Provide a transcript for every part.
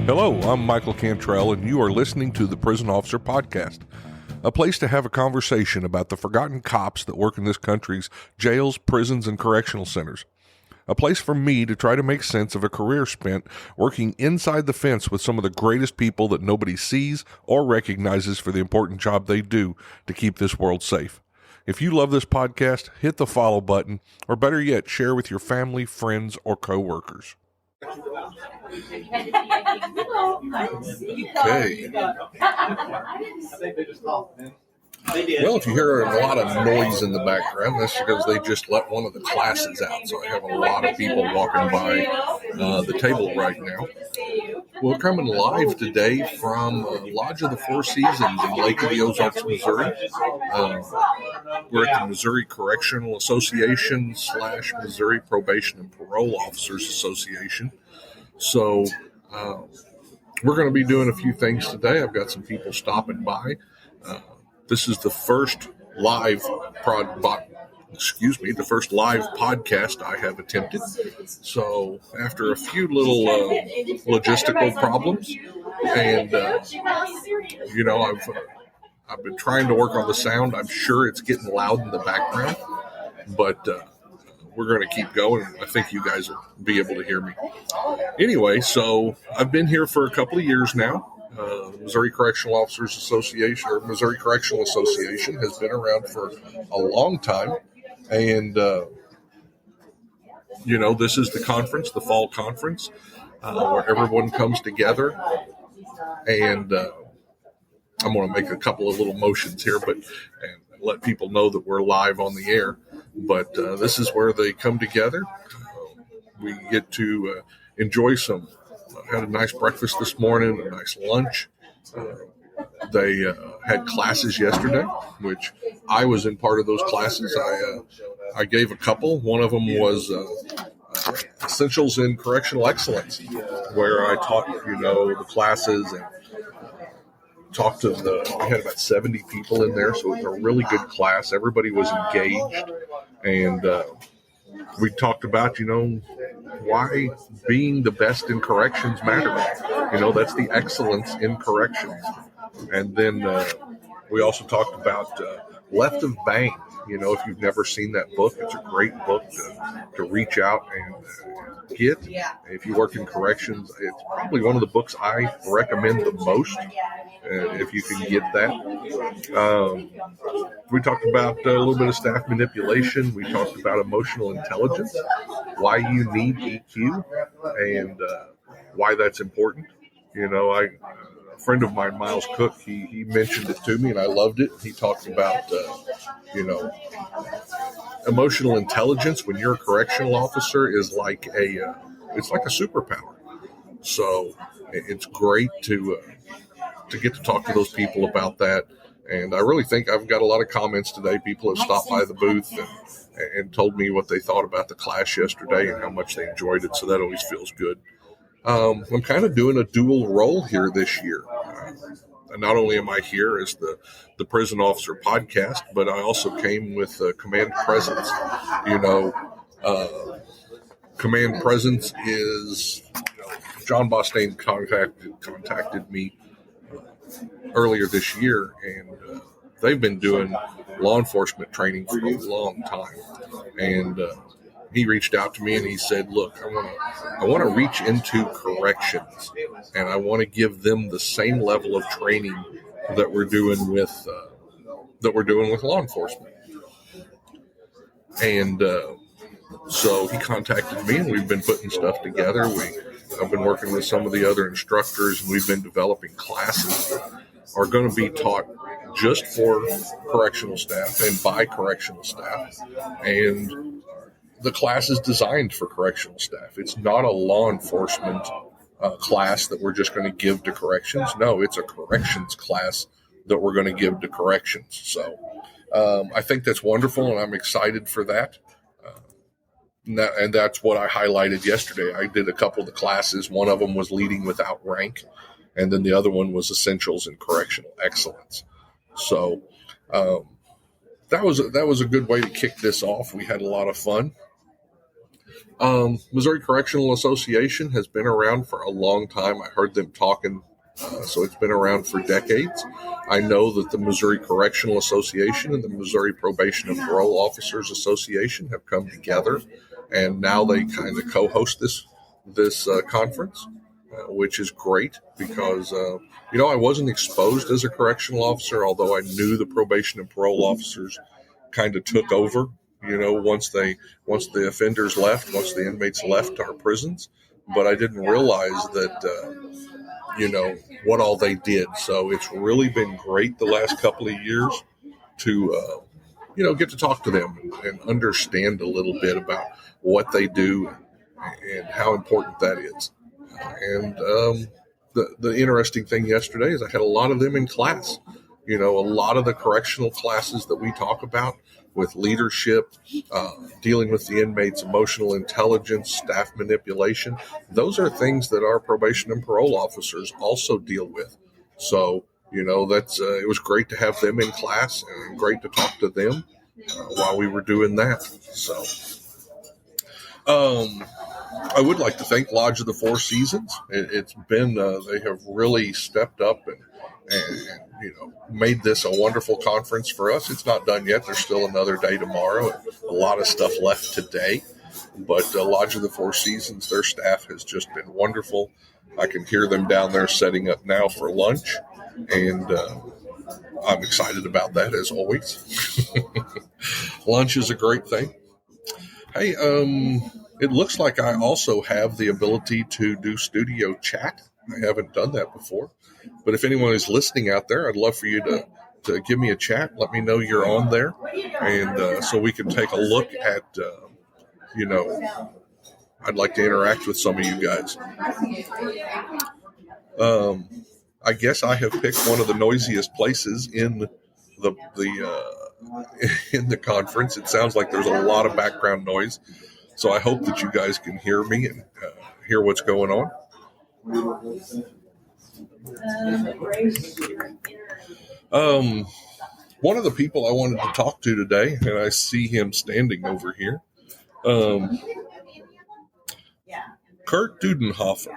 Hello, I'm Michael Cantrell, and you are listening to the Prison Officer Podcast, a place to have a conversation about the forgotten cops that work in this country's jails, prisons, and correctional centers. A place for me to try to make sense of a career spent working inside the fence with some of the greatest people that nobody sees or recognizes for the important job they do to keep this world safe. If you love this podcast, hit the follow button, or better yet, share with your family, friends, or coworkers. Okay. Well, if you hear a lot of noise in the background, that's because they just let one of the classes out. So I have a lot of people walking by the table right now. We're coming live today from Lodge of the Four Seasons in Lake of the Ozarks, Missouri. We're at the Missouri Correctional Association / Missouri Probation and Parole Officers Association. So we're going to be doing a few things today. I've got some people stopping by. This is the first live podcast I have attempted. So after a few little logistical problems, and I've been trying to work on the sound. I'm sure it's getting loud in the background, but we're going to keep going. I think you guys will be able to hear me. Anyway, so I've been here for a couple of years now. Missouri Correctional Officers Association, or Missouri Correctional Association, has been around for a long time. And, this is the conference, the fall conference, where everyone comes together. And I'm going to make a couple of little motions here, and let people know that we're live on the air. But this is where they come together. We get to enjoy some. Had a nice breakfast this morning, a nice lunch. They had classes yesterday, which I was in part of those classes. I gave a couple. One of them was Essentials in Correctional Excellence, where I taught, the classes and talked to we had about 70 people in there, so it was a really good class. Everybody was engaged, and we talked about, why being the best in corrections matters. That's the excellence in corrections. And then we also talked about Left of Bang. If you've never seen that book, it's a great book to reach out and get. If you work in corrections, it's probably one of the books I recommend the most, if you can get that. We talked about a little bit of staff manipulation. We talked about emotional intelligence, why you need EQ, and why that's important. A friend of mine, Miles Cook, he mentioned it to me, and I loved it. He talked about, emotional intelligence when you're a correctional officer is like it's like a superpower. So it's great to get to talk to those people about that. And I really think I've got a lot of comments today. People have stopped by the booth and told me what they thought about the class yesterday and how much they enjoyed it. So that always feels good. I'm kind of doing a dual role here this year. And not only am I here as the Prison Officer Podcast, but I also came with Command Presence. Command Presence is, John Bostaine contacted me earlier this year, and they've been doing law enforcement training for a long time. And he reached out to me and he said, "Look, I want to reach into corrections, and I want to give them the same level of training that we're doing with law enforcement." And so he contacted me, and we've been putting stuff together. I've been working with some of the other instructors, and we've been developing classes that are going to be taught just for correctional staff and by correctional staff. And the class is designed for correctional staff. It's not a law enforcement class that we're just going to give to corrections. No, it's a corrections class that we're going to give to corrections. So I think that's wonderful, and I'm excited for that. And that's what I highlighted yesterday. I did a couple of the classes. One of them was Leading Without Rank, and then the other one was Essentials in Correctional Excellence. So that was a good way to kick this off. We had a lot of fun. Missouri Correctional Association has been around for a long time. I heard them talking, so it's been around for decades. I know that the Missouri Correctional Association and the Missouri Probation and Parole Officers Association have come together, and now they kind of co-host this conference, which is great because, I wasn't exposed as a correctional officer, although I knew the probation and parole officers kind of took over, once the offenders left, once the inmates left our prisons. But I didn't realize that, what all they did. So it's really been great the last couple of years to, get to talk to them and understand a little bit about what they do and how important that is. And the interesting thing yesterday is I had a lot of them in class. A lot of the correctional classes that we talk about with leadership, dealing with the inmates' emotional intelligence, staff manipulation, those are things that our probation and parole officers also deal with. So, that's it was great to have them in class and great to talk to them while we were doing that. So, I would like to thank Lodge of the Four Seasons. It's been they have really stepped up and made this a wonderful conference for us. It's not done yet. There's still another day tomorrow and a lot of stuff left today. But Lodge of the Four Seasons, their staff has just been wonderful. I can hear them down there setting up now for lunch, and I'm excited about that as always. Lunch is a great thing. Hey, it looks like I also have the ability to do studio chat. I haven't done that before. But if anyone is listening out there, I'd love for you to give me a chat. Let me know you're on there. And so we can take a look at, I'd like to interact with some of you guys. I guess I have picked one of the noisiest places in the conference. It sounds like there's a lot of background noise. So I hope that you guys can hear me and hear what's going on. One of the people I wanted to talk to today, and I see him standing over here, Kurt Dudenhoeffer.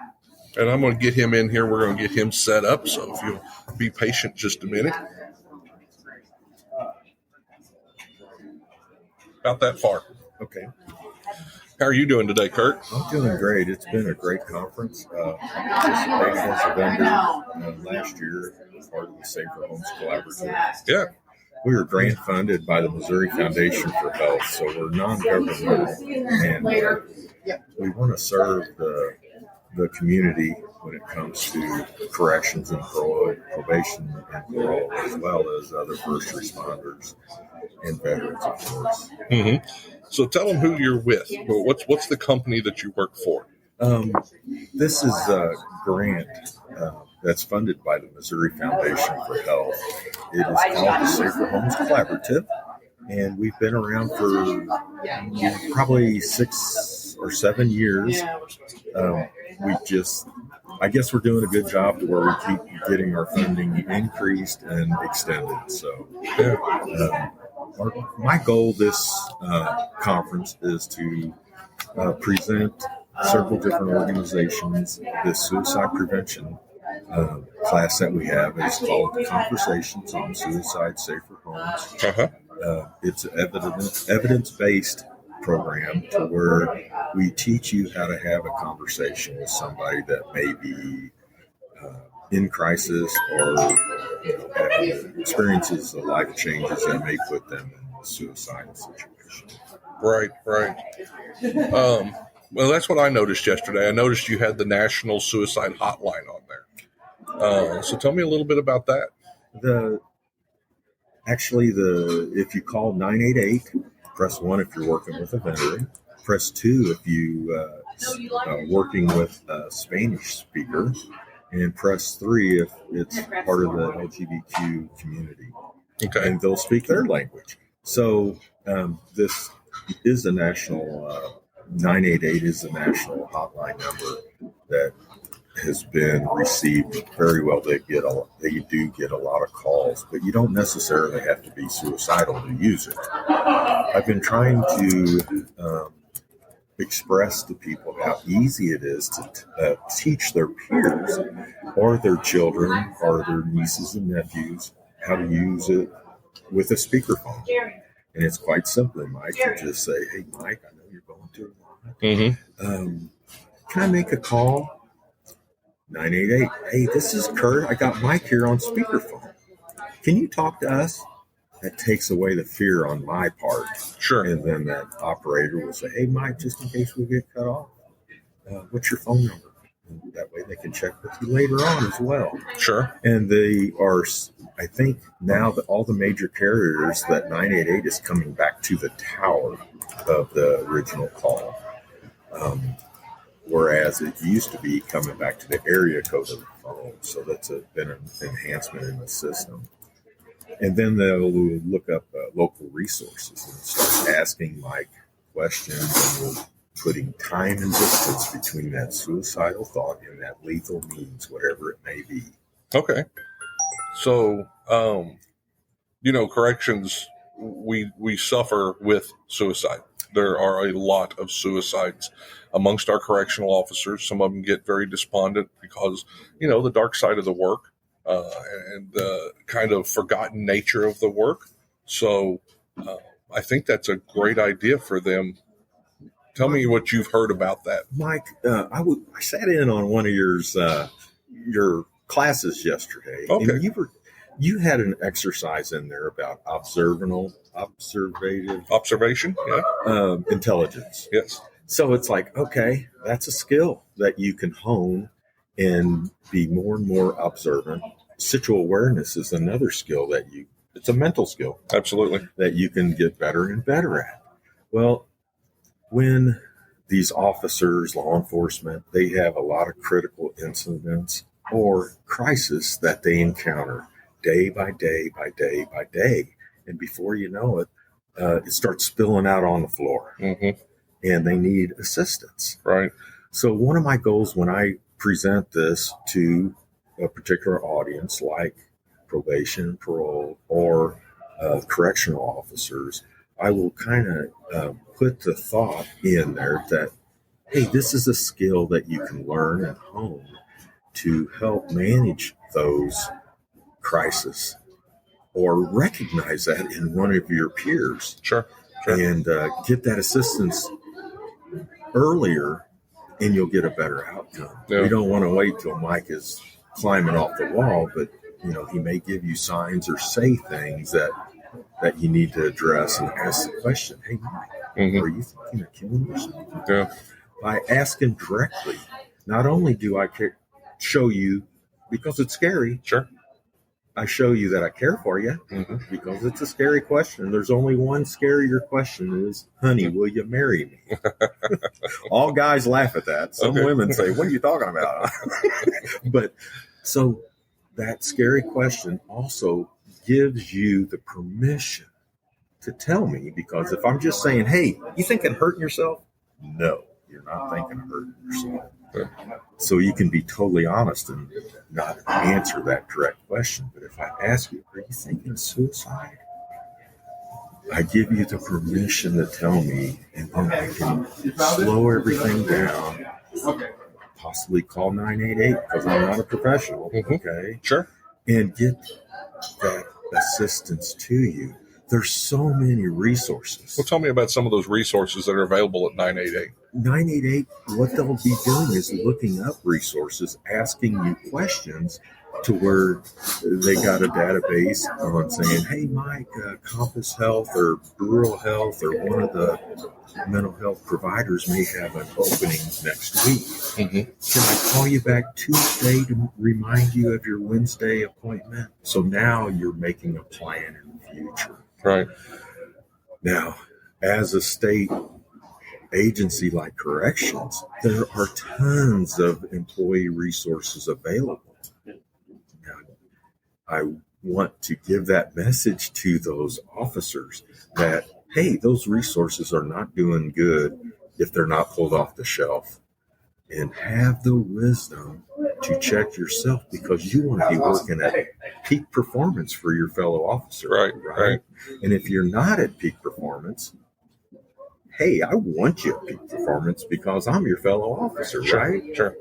And I'm going to get him in here. We're going to get him set up. So if you'll be patient just a minute. About that far. Okay. How are you doing today, Kurt? I'm doing great. It's been a great conference. Participated as a vendor last year as part of the Safer Homes Collaborative. Yeah. We were grant funded by the Missouri Foundation for Health, so we're non-governmental, and we want to serve the community when it comes to corrections and probation and parole, as well as other first responders and veterans, of course. Mm-hmm. So tell them who you're with. What's the company that you work for? This is a grant that's funded by the Missouri Foundation for Health. It is called the Safer Homes Collaborative, and we've been around for probably 6 or 7 years. I guess we're doing a good job to where we keep getting our funding increased and extended. So, my goal this conference is to present several different organizations. This suicide prevention class that we have is called Conversations on Suicide Safer Homes. Uh-huh. It's an evidence-based program to where we teach you how to have a conversation with somebody that may be in crisis or experiences the life changes that may put them in a suicidal situation. Right. Well, that's what I noticed yesterday. I noticed you had the National Suicide Hotline on there. So tell me a little bit about that. If you call 988, press 1 if you're working with a veteran. Press 2 if you are working with a Spanish speaker. And press 3 if it's part of the LGBTQ community. Okay. And they'll speak their language. So this is a national, 988 is the national hotline number that has been received very well. They do get a lot of calls, but you don't necessarily have to be suicidal to use it. I've been trying to express to people how easy it is to teach their peers or their children or their nieces and nephews how to use it with a speakerphone. And it's quite simple. Mike can just say, "Hey, Mike, I know you're going through a lot. Can I make a call? 988. Hey, this is Kurt. I got Mike here on speakerphone. Can you talk to us?" That takes away the fear on my part. Sure. And then that operator will say, "Hey, Mike, just in case we get cut off, what's your phone number?" And that way they can check with you later on as well. Sure. And they are, I think now that all the major carriers, that 988 is coming back to the tower of the original call. Whereas it used to be coming back to the area code of the phone. So that's been an enhancement in the system. And then they'll look up local resources and start asking Mike questions, and we're putting time and distance between that suicidal thought and that lethal means, whatever it may be. Okay. So, corrections, we suffer with suicide. There are a lot of suicides amongst our correctional officers. Some of them get very despondent because, the dark side of the work. And the kind of forgotten nature of the work. So I think that's a great idea for them. Tell me what you've heard about that. Mike, I sat in on one of your classes yesterday. Okay. And you had an exercise in there about observation, intelligence. Yes. So it's like, okay, that's a skill that you can hone and be more and more observant. Situal awareness is another skill it's a mental skill. Absolutely. That you can get better and better at. Well, when these officers, law enforcement, they have a lot of critical incidents or crisis that they encounter day by day by day by day. And before you know it, it starts spilling out on the floor. Mm-hmm. And they need assistance. Right. So one of my goals when I present this to a particular audience like probation, parole, or correctional officers, I will kind of put the thought in there that, hey, this is a skill that you can learn and hone to help manage those crises or recognize that in one of your peers. Sure. And get that assistance earlier, and you'll get a better outcome. Yeah. We don't want to wait till Mike is climbing off the wall, but he may give you signs or say things that you need to address and ask the question, "Hey, Mike, are you thinking of killing yourself?" Yeah. By asking directly, not only do I show you, because it's scary, Sure. I show you that I care for you, because it's a scary question. There's only one scarier question is, "Honey, will you marry me?" All guys laugh at that. Some women say, "What are you talking about?" But so that scary question also gives you the permission to tell me, because if I'm just saying, "Hey, you thinking of hurting yourself?" No, you're not thinking of hurting yourself. So you can be totally honest and not answer that direct question. But if I ask you, "Are you thinking of suicide?" I give you the permission to tell me, and then I can slow everything down, possibly call 988 because I'm not a professional, okay? Sure. And get that assistance to you. There's so many resources. Well, tell me about some of those resources that are available at 988. 988, what they'll be doing is looking up resources, asking you questions to where they got a database on saying, "Hey, Mike, Compass Health or Rural Health or one of the mental health providers may have an opening next week. Can I call you back Tuesday to remind you of your Wednesday appointment?" So now you're making a plan in the future. Right. Now, as a state agency like corrections, there are tons of employee resources available. Now, I want to give that message to those officers that, hey, those resources are not doing good if they're not pulled off the shelf. And have the wisdom to check yourself, because you want to be working at peak performance for your fellow officer. Right. And if you're not at peak performance, hey, I want you at peak performance because I'm your fellow officer, right? Sure.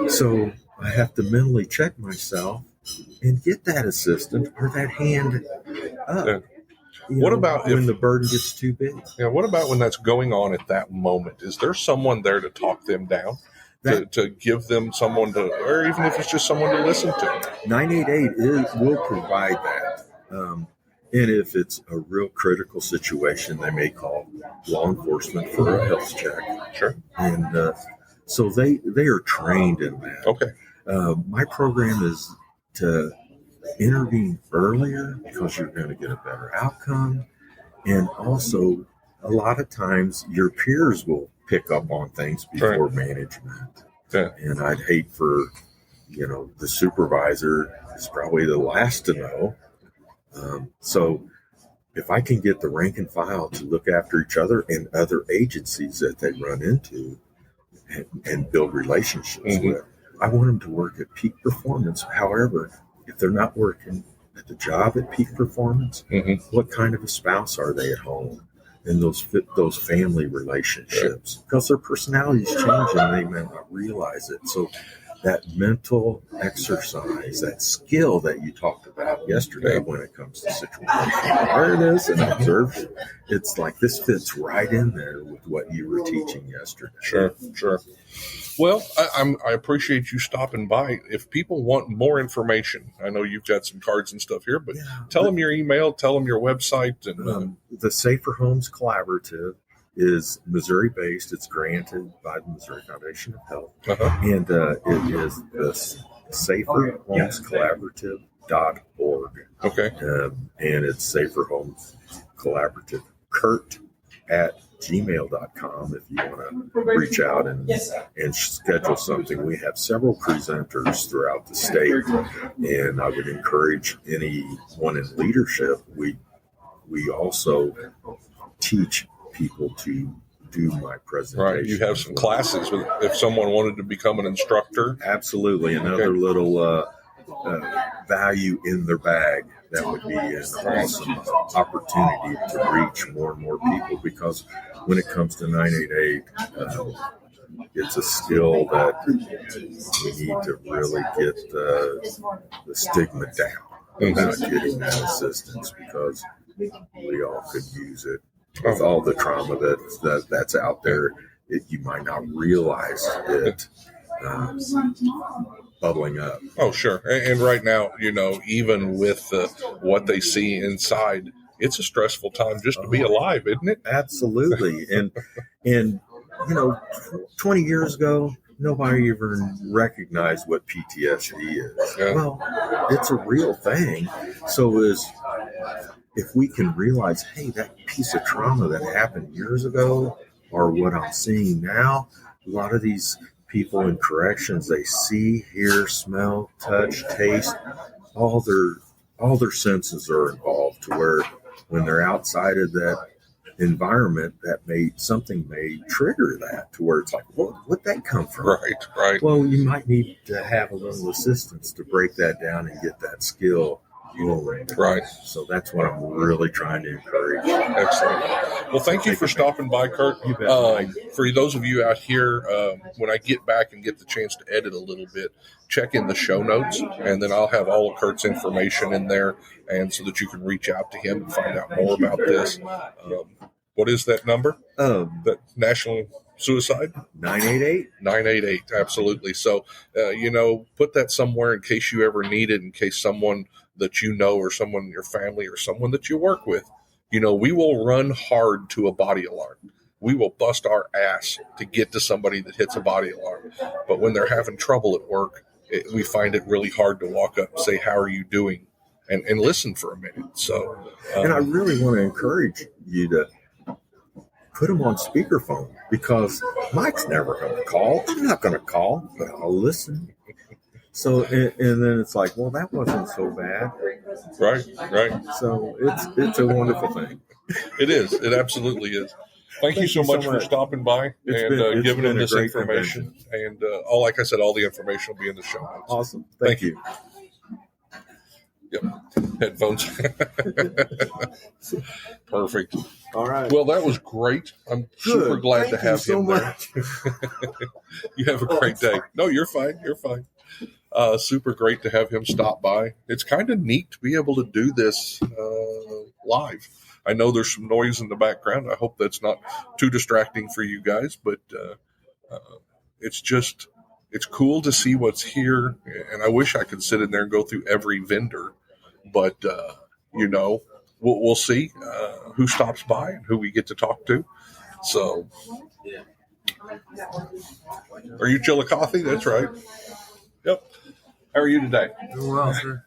So I have to mentally check myself and get that assistant or that hand up. Yeah. What about when the burden gets too big? Yeah. What about when that's going on at that moment? Is there someone there to talk them down, to give them someone to, or even if it's just someone to listen to? 988 will provide that. And if it's a real critical situation, they may call law enforcement for a health check. Sure. And so they are trained in that. Okay. My program is to intervene earlier because you're going to get a better outcome. And also, a lot of times your peers will pick up on things before management. Yeah. And I'd hate for, the supervisor is probably the last to know. So if I can get the rank and file to look after each other and other agencies that they run into and build relationships with, I want them to work at peak performance. However, if they're not working at the job at peak performance, what kind of a spouse are they at home? And those family relationships, because their personalities change and they may not realize it. So that mental exercise, that skill that you talked about yesterday when it comes to situational awareness and observe, it's like this fits right in there with what you were teaching yesterday. Sure. Well, I appreciate you stopping by. If people want more information, I know you've got some cards and stuff here, but tell them your email, tell them your website. And the Safer Homes Collaborative is Missouri-based. It's granted by the Missouri Foundation of Health. And it is the saferhomescollaborative.org. Okay. And it's Safer Homes Collaborative, Kurt@gmail.com if you want to reach out and schedule something. We have several presenters throughout the state, and I would encourage anyone in leadership. We also teach people to do my presentation. Right. You have some classes if someone wanted to become an instructor. Absolutely. Another little value in their bag. That would be an awesome opportunity to reach more and more people, because when it comes to 988, it's a skill that we need to really get the stigma down about getting that assistance, because we all could use it. With all the trauma that's out there, you might not realize it bubbling up. Oh, sure. And right now, even with what they see inside, it's a stressful time just to be alive, isn't it? Absolutely. And 20 years ago, nobody even recognized what PTSD is. Yeah. Well, it's a real thing. So if we can realize, hey, that piece of trauma that happened years ago, or what I'm seeing now, a lot of these people in corrections, they see, hear, smell, touch, taste, all their senses are involved, to where when they're outside of that environment, something may trigger that, to where it's like, what'd that come from? Right. Well, you might need to have a little assistance to break that down and get that skill going. Right. So that's what I'm really trying to encourage. Excellent. Well, thank you for stopping by, Kurt. You bet. For those of you out here, when I get back and get the chance to edit a little bit, check in the show notes, and then I'll have all of Kurt's information in there, and so that you can reach out to him and find out more about this. What is that number? That national suicide? 988. Absolutely. So, put that somewhere in case you ever need it, in case someone that you know, or someone in your family, or someone that you work with, we will run hard to a body alarm. We will bust our ass to get to somebody that hits a body alarm. But when they're having trouble at work, we find it really hard to walk up and say, how are you doing? And listen for a minute. So, and I really want to encourage you to put them on speakerphone, because Mike's never going to call. I'm not going to call, but I'll listen. So, and then it's like, well, that wasn't so bad. Right. So it's a wonderful thing. It is. It absolutely is. Thank you so much for stopping by and giving them this information. And like I said, all the information will be in the show notes. Awesome. Thank you. Yep. Headphones. Perfect. All right. Well, that was great. I'm super glad to have him there. You have a great day. No, you're fine. You're fine. Super great to have him stop by. It's kind of neat to be able to do this live. I know there's some noise in the background. I hope that's not too distracting for you guys, but it's cool to see what's here. And I wish I could sit in there and go through every vendor, but we'll see who stops by and who we get to talk to. So, are you Chillicothe? That's right. Yep. How are you today? Doing well, sir.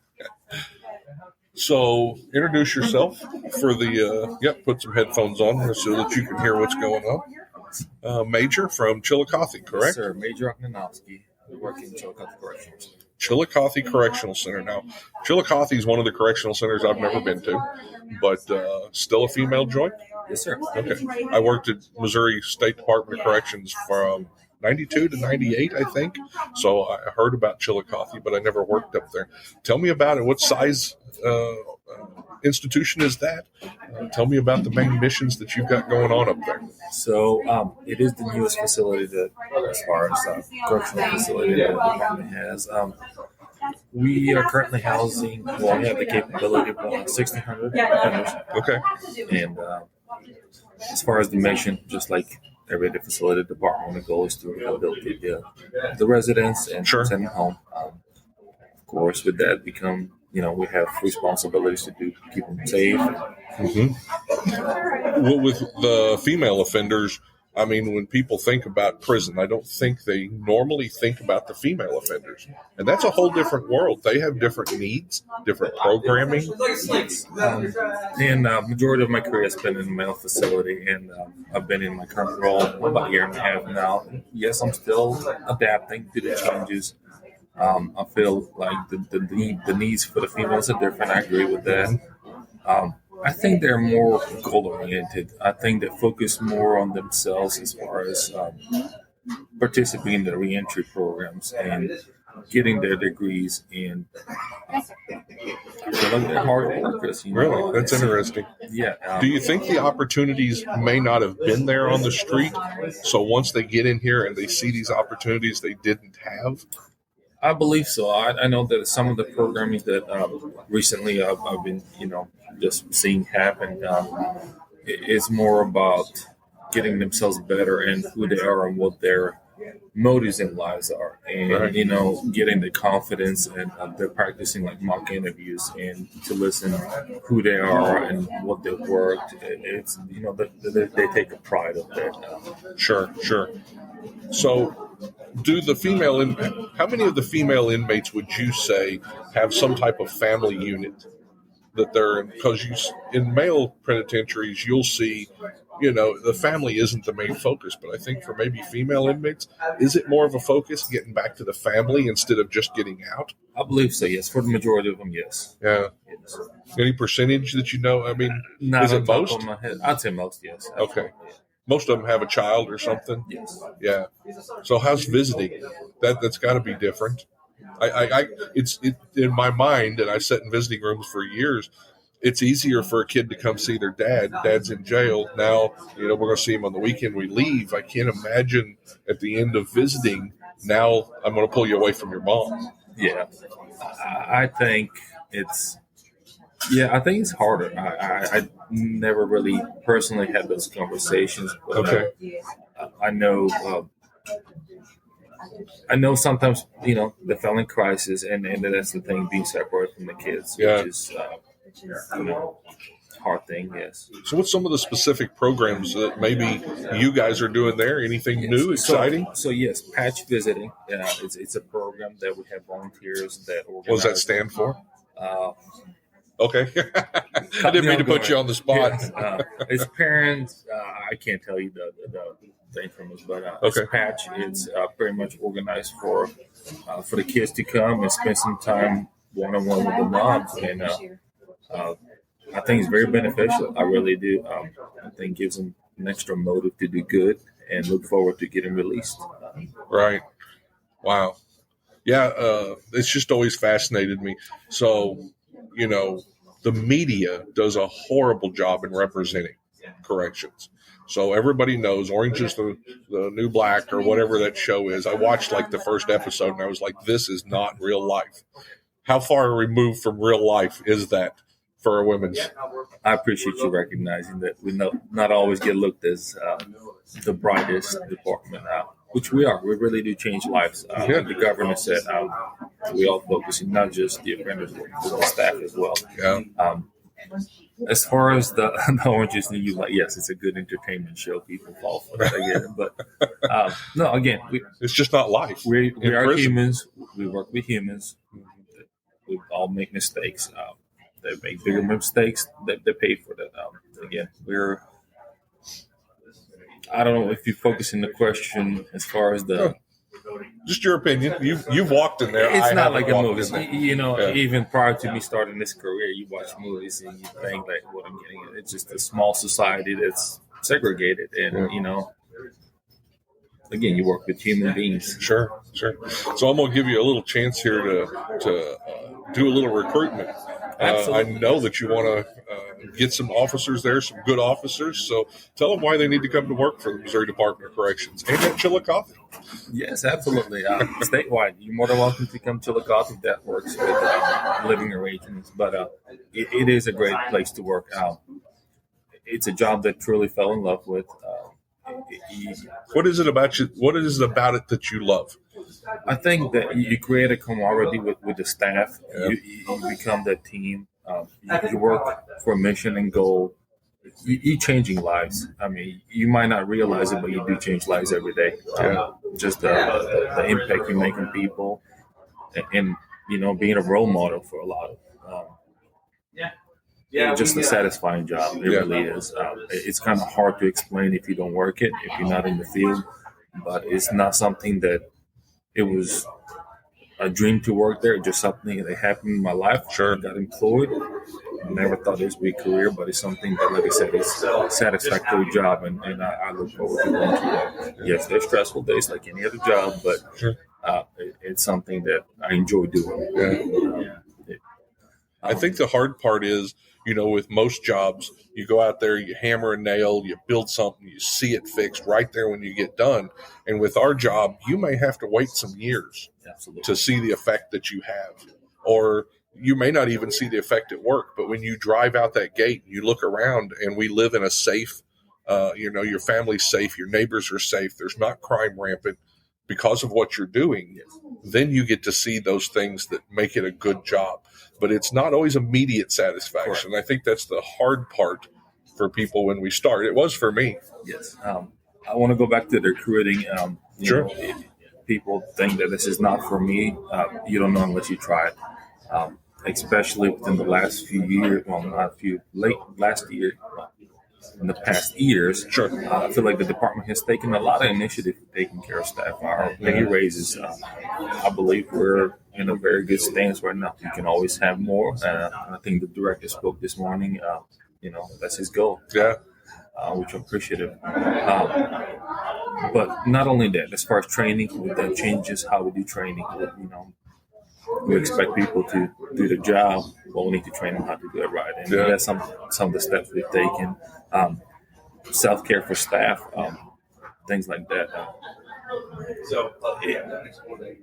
So, introduce yourself for the, put some headphones on so that you can hear what's going on. Major from Chillicothe, correct? Yes, sir. Major Ognenovski. We work in Chillicothe Correctional Center. Chillicothe Correctional Center. Now, Chillicothe is one of the correctional centers I've never been to, but still a female joint? Yes, sir. Okay. I worked at Missouri State Department of Corrections from 92 to 98, I think. So I heard about Chillicothe, but I never worked up there. Tell me about it. What size institution is that? Tell me about the main missions that you've got going on up there. So it is the newest facility that, as far as correctional facility that the department has. We are currently housing, we have the capability of 1,600 offenders. Okay. And as far as the mission, just like every other facility department, the goal is to rehabilitate the residents and send them home. Of course, with that we have responsibilities to keep them safe. Mm-hmm. Well, with the female offenders, I mean, when people think about prison, I don't think they normally think about the female offenders. And that's a whole different world. They have different needs, different programming. And majority of my career has been in the male facility, and I've been in my current role about a year and a half now. Yes, I'm still adapting to the changes. I feel like the needs for the females are different. I agree with that. I think they're more goal-oriented. I think they focus more on themselves as far as participating in the reentry programs and getting their degrees. And I feel like they're hard workers. Really? That's interesting. Yeah. Do you think the opportunities may not have been there on the street? So once they get in here and they see these opportunities they didn't have? I believe so. I know that some of the programming that recently I've been, just seeing happen, it's more about getting themselves better and who they are and what their motives in lives are. And, getting the confidence, and they're practicing like mock interviews and to listen who they are and what they've worked. It's, they take a pride of that. Sure. So, how many of the female inmates would you say have some type of family unit that they're in? Because in male penitentiaries, you'll see, the family isn't the main focus. But I think for maybe female inmates, is it more of a focus getting back to the family instead of just getting out? I believe so, yes. For the majority of them, yes. Yeah. Yes. Any percentage that you know? I mean, not is it most? On my head. I'd say most, yes. Absolutely. Okay. Most of them have a child or something. Yes. Yeah. So how's visiting? That's got to be different. It's in my mind, and I sat in visiting rooms for years. It's easier for a kid to come see their dad. Dad's in jail now. We're going to see him on the weekend. We leave. I can't imagine at the end of visiting. Now I'm going to pull you away from your mom. Yeah, I think it's. Yeah, I think it's harder. I never really personally had those conversations. But, okay. I know sometimes, the family crisis, and that's the thing, being separated from the kids, which is, hard thing, yes. So what's some of the specific programs that maybe you guys are doing there? Anything new, exciting? So yes, patch visiting. It's a program that we have volunteers that organize. What does that stand for? Okay. I didn't mean to put you on the spot. Yes. As parents, I can't tell you the information, but okay. It's patch. It's pretty much organized for the kids to come and spend some time one-on-one with the moms. And I think it's very beneficial. I really do. I think it gives them an extra motive to do good and look forward to getting released. Right. Wow. Yeah, it's just always fascinated me. So the media does a horrible job in representing corrections. So everybody knows Orange is the New Black or whatever that show is. I watched like the first episode and I was like, this is not real life. How far removed from real life is that for a women's? I appreciate you recognizing that we not always get looked as the brightest department, which we are. We really do change lives. The governor said we all focusing not just the offenders, but the staff as well. Yeah. As far as the Orange is the New Black, yes, it's a good entertainment show. People fall for that, I get it. But no, again, it's just not life. We are humans. We work with humans. We all make mistakes. They make bigger mistakes. They pay for that. Again, I don't know if you focus in the question as far as the. Just your opinion. You've walked in there. It's not like a movie. Even prior to me starting this career, you watch movies and you think like, what I'm getting at. It's just a small society that's segregated, and again, you work with human beings. Sure. So I'm gonna give you a little chance here to do a little recruitment. I know that you want to get some officers there, some good officers. So tell them why they need to come to work for the Missouri Department of Corrections and at Chillicothe. Yes, absolutely. Statewide, you're more than welcome to come to Chillicothe if that works with living arrangements. But it is a great place to work. It's a job that truly fell in love with. What is it about you? What is it about it that you love? I think that you create a camaraderie with the staff. Yeah. You become that team. You work for a mission and goal. You're changing lives. I mean, you might not realize it, but you do change lives every day. Just the impact you make on people, and being a role model for a lot of. Just a satisfying job. It really is. It's kind of hard to explain if you don't work it, if you're not in the field. But it's not something that it was a dream to work there. Just something that happened in my life. Sure, I got employed. I never thought this would be a career, but it's something that, like I said, it's a satisfactory job, and I look forward to going to work. Yes, there's stressful days like any other job, but it's something that I enjoy doing. I think the hard part is, with most jobs, you go out there, you hammer a nail, you build something, you see it fixed right there when you get done. And with our job, you may have to wait some years to see the effect that you have. Or you may not even see the effect at work. But when you drive out that gate, you look around, and we live in a safe, your family's safe, your neighbors are safe, there's not crime rampant because of what you're doing. Then you get to see those things that make it a good job. But it's not always immediate satisfaction. Correct. I think that's the hard part for people when we start. It was for me. Yes. I want to go back to the recruiting. Sure. People think that this is not for me. You don't know unless you try it. Especially within the last few years. Well, not last year. In the past years, sure. I feel like the department has taken a lot of initiative for taking care of staff. Our pay raises, I believe we're in a very good stance right now. You can always have more. I think the director spoke this morning. That's his goal. Yeah. Which I'm appreciative. But not only that, as far as training, that changes how we do training. We expect people to do the job, but we need to train them how to do it right. And that's some of the steps we've taken. Self-care for staff, things like that.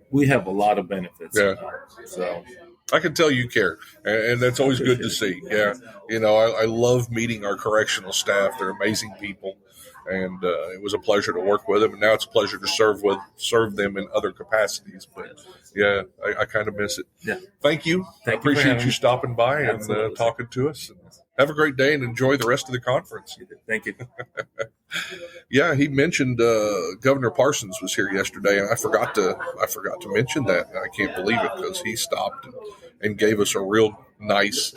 We have a lot of benefits. Yeah. So I can tell you care, and that's always good to see. Yeah. I love meeting our correctional staff. They're amazing people. And it was a pleasure to work with them, and now it's a pleasure to serve them in other capacities. But yeah, I kind of miss it. Yeah. Thank you. I appreciate you stopping by and talking to us. Have a great day and enjoy the rest of the conference. Thank you. Yeah, he mentioned Governor Parsons was here yesterday, and I forgot to mention that. And I can't believe it because he stopped and gave us a real nice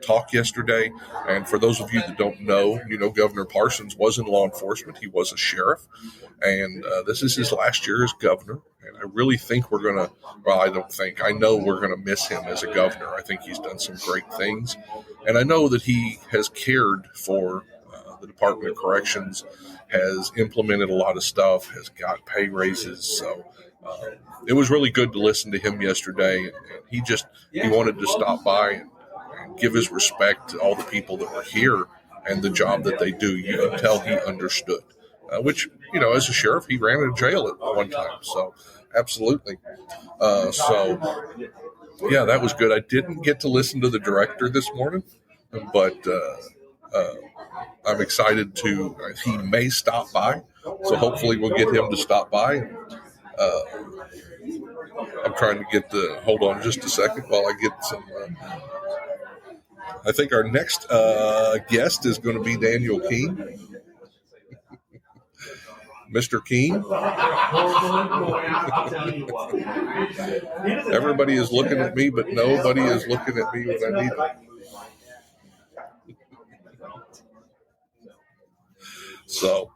talk yesterday. And for those of you that don't know, Governor Parsons was in law enforcement. He was a sheriff, and this is his last year as governor. And I really think I know we're going to miss him as a governor. I think he's done some great things, and I know that he has cared for the Department of Corrections has implemented a lot of stuff, has got pay raises. So it was really good to listen to him yesterday. And he wanted to stop by and give his respect to all the people that were here and the job that they do. You can tell he understood, which, as a sheriff, he ran a jail at one time. So absolutely. Yeah, that was good. I didn't get to listen to the director this morning, but I'm excited to. He may stop by, so hopefully we'll get him to stop by. I'm trying to get hold on just a second while I get some. I think our next guest is going to be Daniel Keene. Mr. Keene. Everybody is looking at me, but nobody is looking at me when I need it. So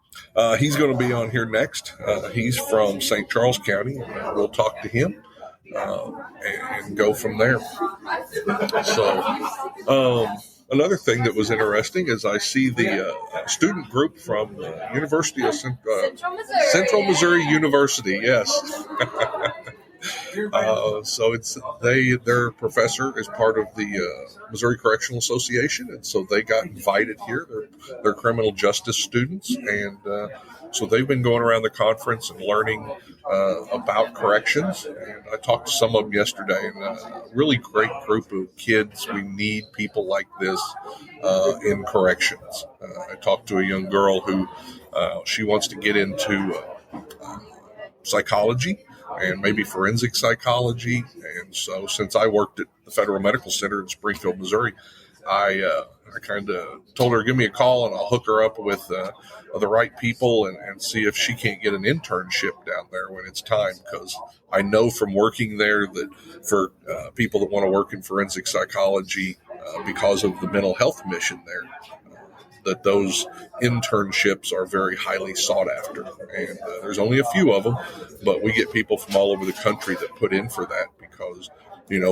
he's going to be on here next. He's from St. Charles County. We'll talk to him and go from there. So another thing that was interesting is I see the student group from the University of Central Missouri University. Yes. So their professor is part of the Missouri Correctional Association, and so they got invited here. They're criminal justice students, and so they've been going around the conference and learning about corrections. And I talked to some of them yesterday, and a really great group of kids. We need people like this in corrections. I talked to a young girl who she wants to get into psychology and maybe forensic psychology. And so since I worked at the Federal Medical Center in Springfield, Missouri, I kind of told her, give me a call and I'll hook her up with the right people and see if she can't get an internship down there when it's time. Because I know from working there that for people that want to work in forensic psychology because of the mental health mission there, that those internships are very highly sought after. And there's only a few of them, but we get people from all over the country that put in for that because,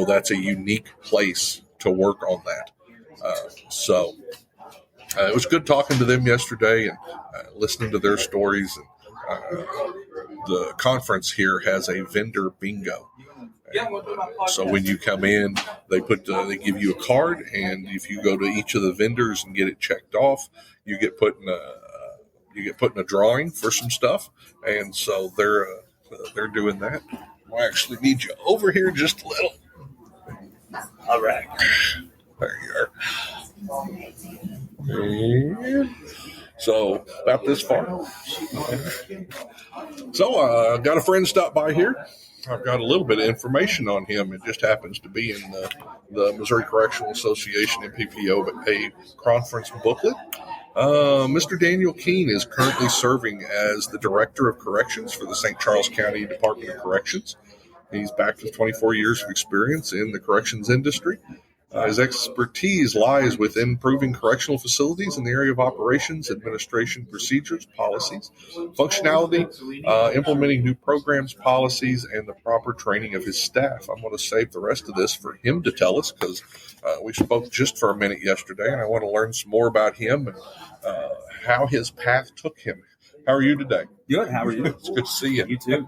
that's a unique place to work on that. So it was good talking to them yesterday and listening to their stories. And the conference here has a vendor bingo. So when you come in, they give you a card, and if you go to each of the vendors and get it checked off, you get put in a drawing for some stuff, and so they're doing that. I actually need you over here just a little. All right, there you are. And so about this far. So got a friend stop by here. I've got a little bit of information on him. It just happens to be in the Missouri Correctional Association MPPOA conference booklet. Mr. Daniel Keene is currently serving as the Director of Corrections for the St. Charles County Department of Corrections. He's backed with 24 years of experience in the corrections industry. His expertise lies within improving correctional facilities in the area of operations, administration, procedures, policies, functionality, implementing new programs, policies, and the proper training of his staff. I'm going to save the rest of this for him to tell us because we spoke just for a minute yesterday, and I want to learn some more about him and how his path took him. How are you today? Good. How are you? It's good to see you. You too.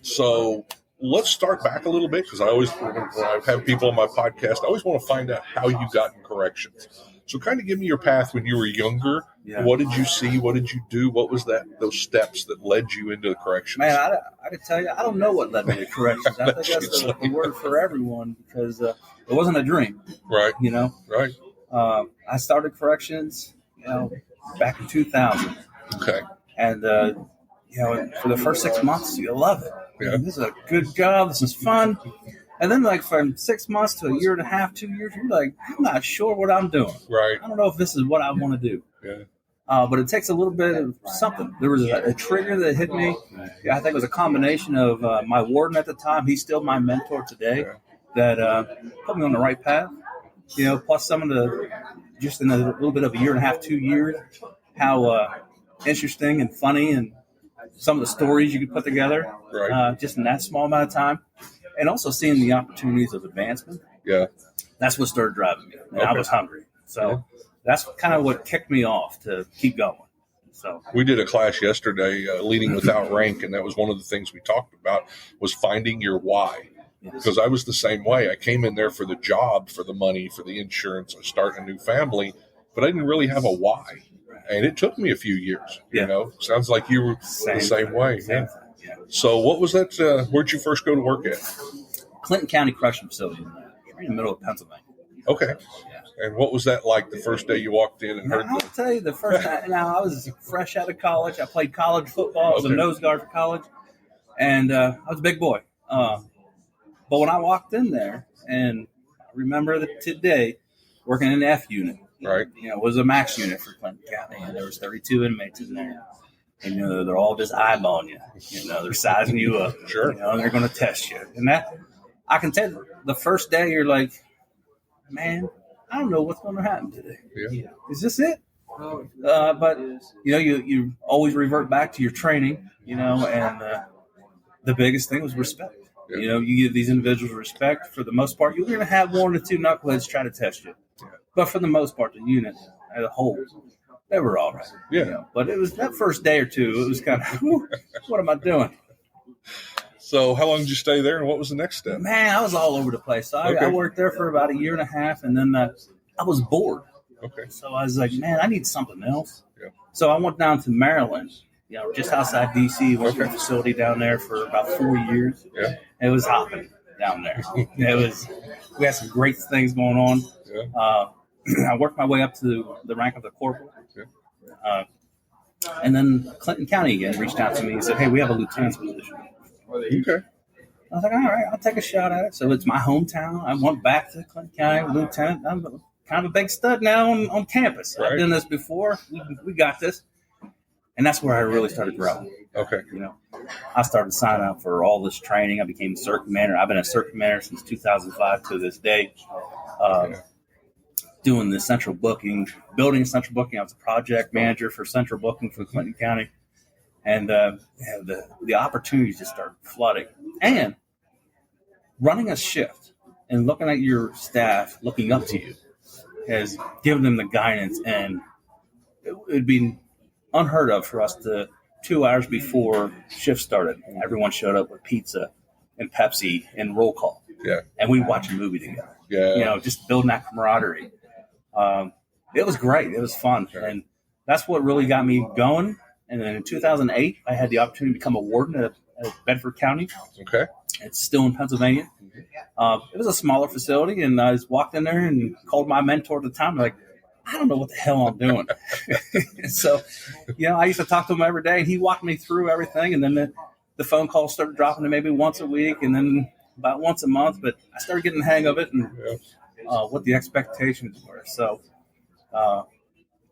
So let's start back a little bit because when I have people on my podcast, I always want to find out how you got in corrections. So kind of give me your path when you were younger. Yeah. What did you see? What did you do? What was those steps that led you into the corrections? Man, I could tell you, I don't know what led me to corrections. I think that's the word for everyone because it wasn't a dream. Right. Right. I started corrections, back in 2000. Okay. And, for the first 6 months, you love it. Yeah. This is a good job. This is fun. And then, from 6 months to a year and a half, 2 years, you're like, I'm not sure what I'm doing. Right. I don't know if this is what I want to do. Yeah. But it takes a little bit of something. There was a trigger that hit me. I think it was a combination of my warden at the time. He's still my mentor today. Yeah. That put me on the right path. Plus some of the, just in a little bit of a year and a half, 2 years, how interesting and funny and some of the stories you could put together, just in that small amount of time, and also seeing the opportunities of advancement. Yeah, that's what started driving me. And I was hungry, so that's kind of what kicked me off to keep going. So we did a class yesterday, leading without rank, and that was one of the things we talked about was finding your why. Because I was the same way. I came in there for the job, for the money, for the insurance, I start a new family, but I didn't really have a why. And it took me a few years, you know. Sounds like you were the same way. Yeah. So what was that? Where'd you first go to work at? Clinton County Correctional Facility, right in the middle of Pennsylvania. Okay. And what was that like the first day you walked in and heard I'll tell you, the first time, now I was fresh out of college. I played college football. I was a nose guard for college. And I was a big boy. But when I walked in there, and I remember that today, working in the F unit, right? You know, it was a max unit for Clinton County, and there was 32 inmates in there. And, you know, they're all just eyeballing you. You know, they're sizing you up. Sure. You know, and they're going to test you. And that, I can tell you, the first day you're like, man, I don't know what's going to happen today. Yeah. Is this it? But, you know, you always revert back to your training, you know, and the biggest thing was respect. Yeah. You know, you give these individuals respect. For the most part, you're going to have one or two knuckleheads try to test you. Yeah. But for the most part, the unit as a whole, they were all right. Yeah. You know? But it was that first day or two, it was kind of, what am I doing? So how long did you stay there, and what was the next step? Man, I was all over the place. So I worked there for about a year and a half, and then I was bored. Okay. So I was like, man, I need something else. Yeah. So I went down to Maryland, you know, just outside D.C., worked in a facility down there for about 4 years. Yeah. It was hopping down there. We had some great things going on. Yeah. I worked my way up to the rank of the corporal. Yeah. And then Clinton County again reached out to me and said, hey, we have a lieutenant's position. Okay. I was like, all right, I'll take a shot at it. So it's my hometown. I went back to Clinton County, lieutenant. I'm kind of a big stud now on campus. Right. I've done this before. We got this. And that's where I really started growing. Okay. You know, I started signing up for all this training. I became a circuit commander. I've been a circuit commander since 2005 to this day. Doing the central booking, building central booking. I was a project manager for central booking for Clinton County. And the opportunities just started flooding. And running a shift and looking at your staff, looking up to you, has given them the guidance. And it would be unheard of for us to 2 hours before shift started, everyone showed up with pizza and Pepsi and roll call. Yeah. And we watched a movie together. Yeah. You know, just building that camaraderie. It was great. It was fun. Okay. And that's what really got me going. And then in 2008, I had the opportunity to become a warden at Bedford County. Okay. It's still in Pennsylvania. It was a smaller facility, and I just walked in there and called my mentor at the time, like, I don't know what the hell I'm doing. So, you know, I used to talk to him every day, and he walked me through everything, and then the phone calls started dropping to maybe once a week, and then about once a month, but I started getting the hang of it and what the expectations were. So,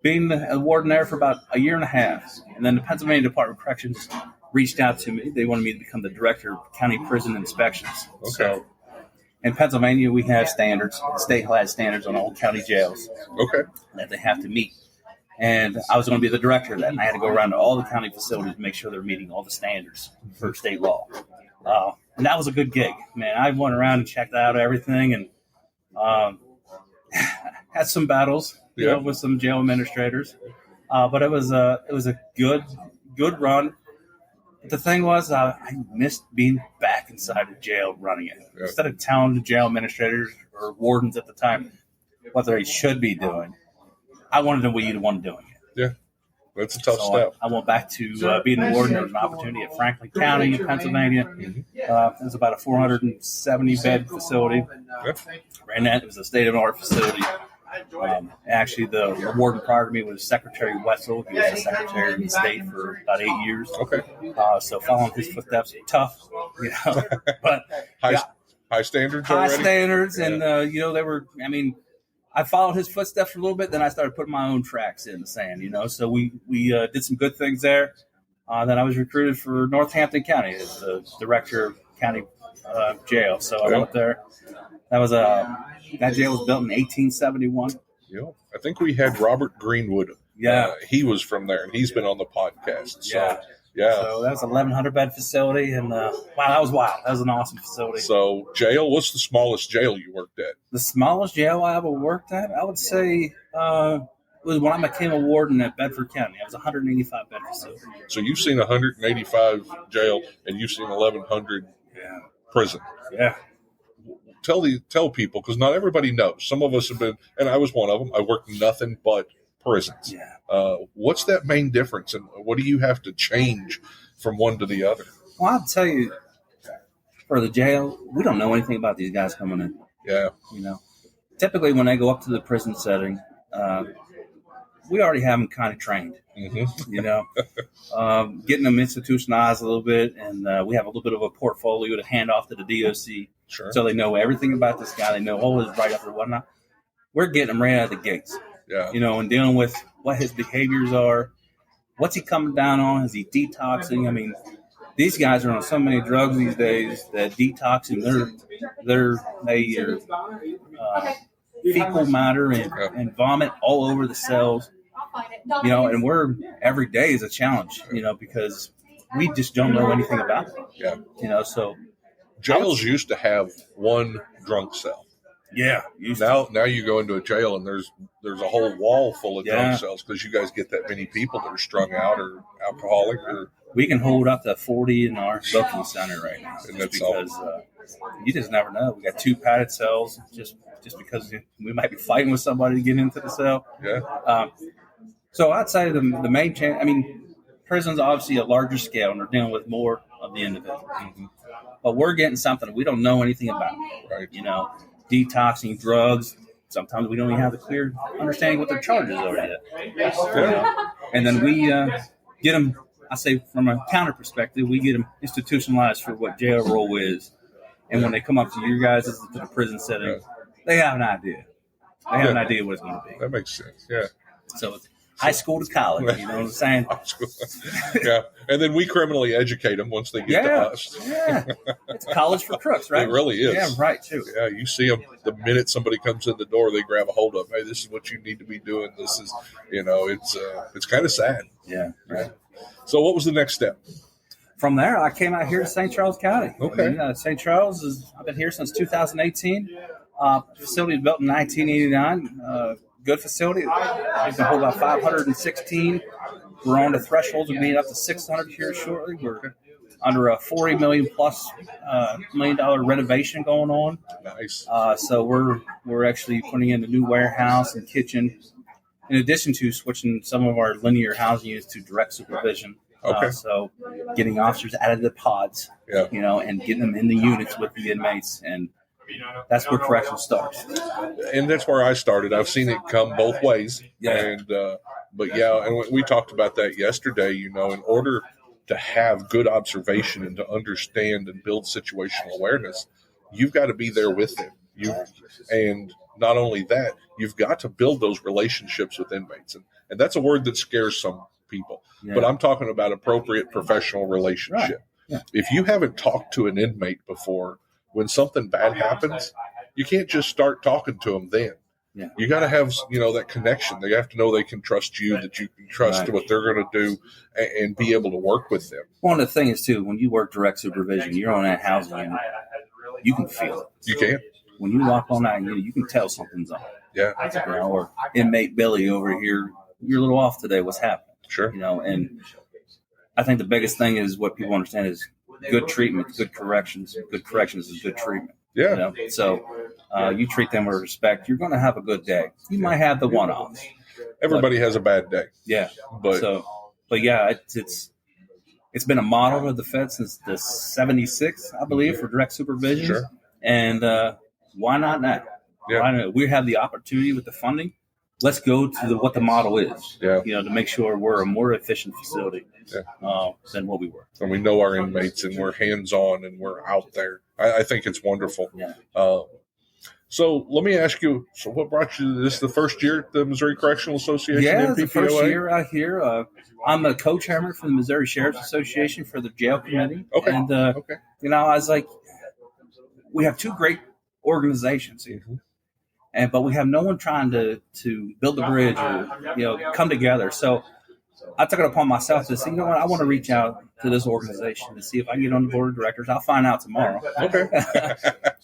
being a warden there for about a year and a half, and then the Pennsylvania Department of Corrections reached out to me. They wanted me to become the director of county prison inspections. Okay. So in Pennsylvania, we have standards, state has standards on all county jails that they have to meet. And I was going to be the director of that, and I had to go around to all the county facilities to make sure they're meeting all the standards for state law. And that was a good gig, man. I went around and checked out everything, and had some battles. You know, with some jail administrators, but it was a good run. The thing was, I missed being back inside of jail running it. Yeah. Instead of telling the jail administrators or wardens at the time what they should be doing, I wanted to be the one doing it. Yeah, that's a tough step. I went back to being a warden. There was an opportunity at Franklin County in Pennsylvania. Mm-hmm. It was about a 470-bed facility. Yeah. Ran that. It was a state-of-the-art facility. Actually, the warden prior to me was Secretary Wetzel. He was the Secretary of the State for about 8 years. Okay. So following his footsteps, tough, you know. But high standards. High standards, and you know, they were. I mean, I followed his footsteps for a little bit. Then I started putting my own tracks in the sand. You know, so we did some good things there. Then I was recruited for Northampton County as the director of county jail. So I went there. That was that jail was built in 1871. Yeah, I think we had Robert Greenwood. Yeah, he was from there, and he's been on the podcast. So, So that was an 1,100-bed facility, and wow, that was wild. That was an awesome facility. So jail, what's the smallest jail you worked at? The smallest jail I ever worked at, I would say was when I became a warden at Bedford County. I was 185 bed facility. So you've seen 185 jail, and you've seen 1,100 prison. Yeah. Tell people, because not everybody knows. Some of us have been, and I was one of them. I worked nothing but prisons. Yeah. What's that main difference, and what do you have to change from one to the other? Well, I'll tell you, for the jail, we don't know anything about these guys coming in. Yeah. You know, typically when they go up to the prison setting, we already have them kind of trained. Mm-hmm. You know, getting them institutionalized a little bit, and we have a little bit of a portfolio to hand off to the DOC. Sure. So they know everything about this guy. They know all his write-up and whatnot. We're getting them right out of the gates. Yeah. You know, and dealing with what his behaviors are. What's he coming down on? Is he detoxing? I mean, these guys are on so many drugs these days that detoxing, they fecal matter and vomit all over the cells. You know, and we're every day is a challenge, you know, because we just don't know anything about it. Yeah. You know, so jails used to have one drunk cell. Yeah. Now you go into a jail and there's a whole wall full of drunk cells because you guys get that many people that are strung out or alcoholic. Or we can hold up to 40 in our booking center right now. And that's because you just never know. We got 2 padded cells just because we might be fighting with somebody to get into the cell. Yeah. So outside of the main chain, I mean, prison's obviously a larger scale and they're dealing with more of the individual. Mm-hmm. But we're getting something we don't know anything about. Right. You know, detoxing, drugs. Sometimes we don't even have the clear understanding what their charges are yet. Yeah. You know? And then we get them, I say from a counter perspective, we get them institutionalized for what jail role is. And when they come up to you guys to the prison setting, they have an idea. They have an idea what it's going to be. That makes sense. Yeah. So it's high school to college, you know what I'm saying? Yeah. And then we criminally educate them once they get to us. Yeah. It's college for crooks, right? It really is. Yeah, right, too. Yeah, you see them the minute somebody comes in the door, they grab a hold of, hey, this is what you need to be doing. This is, you know, it's kind of sad. Yeah, right. So what was the next step? From there, I came out here to St. Charles County. Okay. I mean, St. Charles I've been here since 2018. Facility was built in 1989. Good facility. We can hold about 516. We're on the thresholds of being up to 600 here shortly. We're under a $40 million plus $1 million renovation going on. Nice. So we're actually putting in a new warehouse and kitchen, in addition to switching some of our linear housing units to direct supervision. Okay. So getting officers out of the pods, you know, and getting them in the units with the inmates, and that's where correction starts. And that's where I started. I've seen it come both ways. Yeah. And and we talked about that yesterday. You know, in order to have good observation and to understand and build situational awareness, you've got to be there with them. And not only that, you've got to build those relationships with inmates. And that's a word that scares some people. Yeah. But I'm talking about appropriate professional relationship. Right. Yeah. If you haven't talked to an inmate before, when something bad happens, you can't just start talking to them then. Yeah. You got to have, you know, that connection. They have to know they can trust you, that you can trust what they're going to do, and be able to work with them. One of the things, too, when you work direct supervision, you're on that housing unit, you can feel it. You can. When you walk on that unit, you can tell something's on. Yeah. You know, or inmate Billy over here, you're a little off today. What's happening? Sure. You know, and I think the biggest thing is what people understand is good treatment, good corrections. Good corrections is good treatment. Yeah. You know? So you treat them with respect, you're going to have a good day. You might have the one-offs. Everybody has a bad day. Yeah. But yeah, it's been a model of the Fed since the 76, I believe, for direct supervision. Sure. And why not now? Yeah. Why not? We have the opportunity with the funding. Let's go to what the model is, you know, to make sure we're a more efficient facility than what we were. And we know our inmates, and we're hands-on, and we're out there. I think it's wonderful. Yeah. So let me ask you, so what brought you to this, the first year at the Missouri Correctional Association? Yeah, MPPOA? the first year out here. I'm a co-chairman for the Missouri Sheriff's Association for the jail committee. Okay. And, you know, I was like, we have 2 great organizations here. Mm-hmm. But we have no one trying to build the bridge or, you know, come together. So I took it upon myself to say, you know what, I want to reach out to this organization to see if I can get on the board of directors. I'll find out tomorrow. Okay.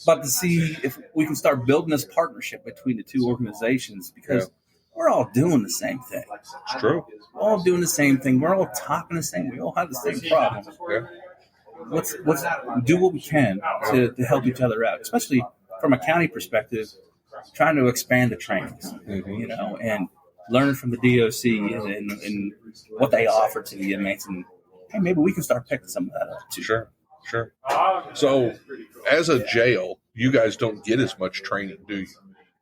But to see if we can start building this partnership between the 2 organizations, because we're all doing the same thing. It's true. We're all doing the same thing. We're all talking the same. We all have the same problems. Yeah. Let's do what we can to help each other out, especially from a county perspective, trying to expand the trainings, and learn from the DOC and what they offer to the inmates. And hey, maybe we can start picking some of that up too. Sure. So as a jail, you guys don't get as much training, do you?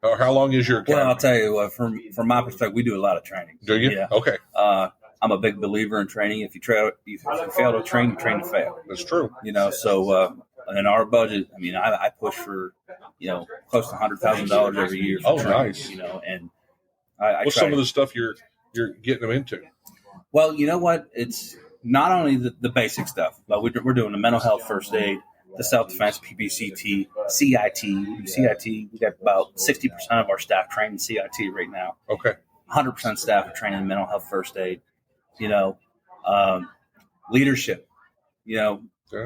Or how long is your academy? Well, I'll tell you what, from my perspective, we do a lot of training. Do you? Yeah. Okay. I'm a big believer in training. If you fail to train, you train to fail. That's true. So in our budget, I mean, I push for, close to $100,000 every year. For training, nice. And I What's some of the stuff you're getting them into? Well, you know what? It's not only the basic stuff, but we're doing the mental health first aid, the self-defense, PPCT, CIT. We got about 60% of our staff trained in CIT right now. Okay. 100% staff are trained in mental health first aid. Leadership.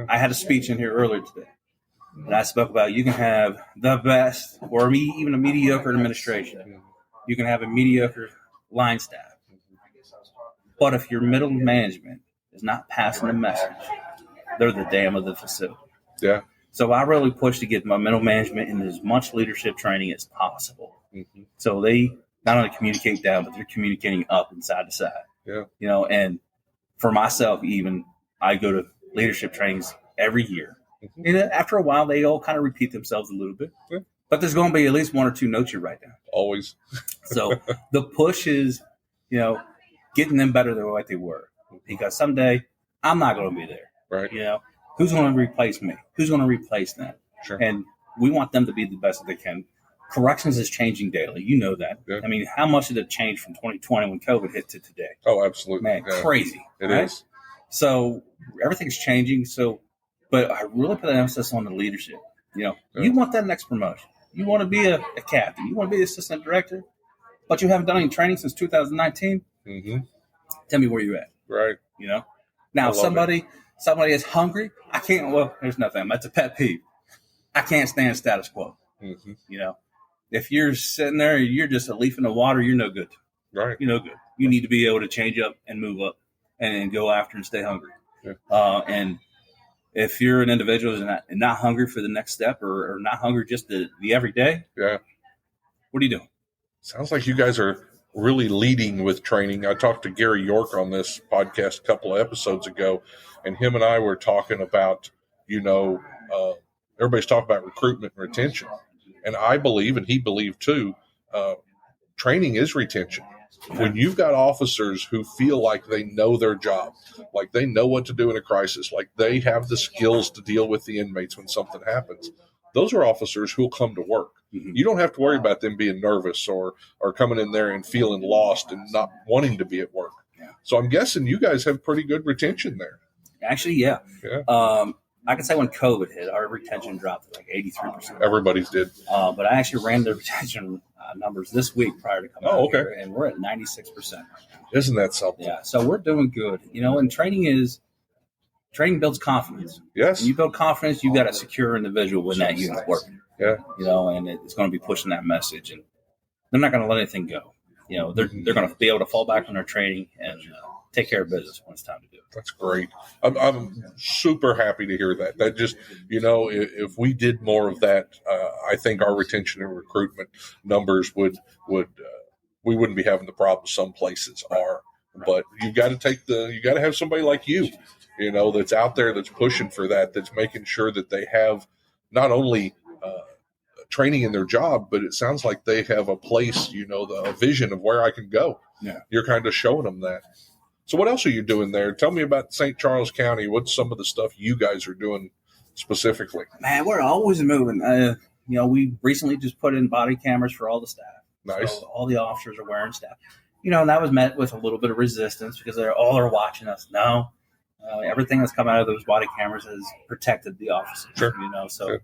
I had a speech in here earlier today, and I spoke about you can have the best or even a mediocre administration. You can have a mediocre line staff. But if your middle management is not passing the message, they're the dam of the facility. Yeah. So I really push to get my middle management in as much leadership training as possible. Mm-hmm. So they not only communicate down, but they're communicating up and side to side. Yeah. And for myself, even I go to leadership trainings every year. Mm-hmm. And after a while, they all kind of repeat themselves a little bit. Yeah. But there's going to be at least one or two notes you write down. Always. So the push is, getting them better than what they were. Because someday I'm not going to be there. Right. Who's going to replace me? Who's going to replace them? Sure. And we want them to be the best that they can. Corrections is changing daily. You know that. Yeah. I mean, how much did it change from 2020 when COVID hit to today? Oh, absolutely. Man, crazy. It is. So everything's changing. But I really put an emphasis on the leadership. You want that next promotion. You want to be a captain. You want to be an assistant director, but you haven't done any training since 2019. Mm-hmm. Tell me where you're at. Right. Now somebody is hungry. I can't. Well, there's nothing. That's a pet peeve. I can't stand status quo. Mm-hmm. If you're sitting there and you're just a leaf in the water, you're no good. Right. You're no good. You need to be able to change up and move up and go after and stay hungry. Yeah. And if you're an individual who's not hungry for the next step or not hungry just the everyday, yeah, what are you doing? Sounds like you guys are really leading with training. I talked to Gary York on this podcast a couple of episodes ago, and him and I were talking about, everybody's talking about recruitment and retention. And I believe, and he believed too, training is retention. When you've got officers who feel like they know their job, like they know what to do in a crisis, like they have the skills to deal with the inmates when something happens, those are officers who will come to work. Mm-hmm. You don't have to worry about them being nervous or coming in there and feeling lost and not wanting to be at work. Yeah. So I'm guessing you guys have pretty good retention there. Actually, yeah. I can say when COVID hit, our retention dropped to like 83%. Everybody's did. But I actually ran the retention numbers this week prior to coming out here, and we're at 96% right now. Isn't that something? Yeah, so we're doing good. And training builds confidence. Yes. When you build confidence, you got a secure individual when that unit's working. Yeah. And it's going to be pushing that message, and they're not going to let anything go. They're going to be able to fall back on their training and take care of business when it's time to do it. That's great. I'm super happy to hear that. That just, if we did more of that, I think our retention and recruitment numbers would we wouldn't be having the problems some places are. But you got to have somebody like you, that's out there, that's pushing for that, that's making sure that they have not only training in their job, but it sounds like they have a place, the vision of where I can go. Yeah. You're kind of showing them that. So what else are you doing there? Tell me about St. Charles County. What's some of the stuff you guys are doing specifically? Man, we're always moving. We recently just put in body cameras for all the staff. Nice. So all the officers are wearing staff. And that was met with a little bit of resistance because they're watching us. No, everything that's come out of those body cameras has protected the officers. Sure. So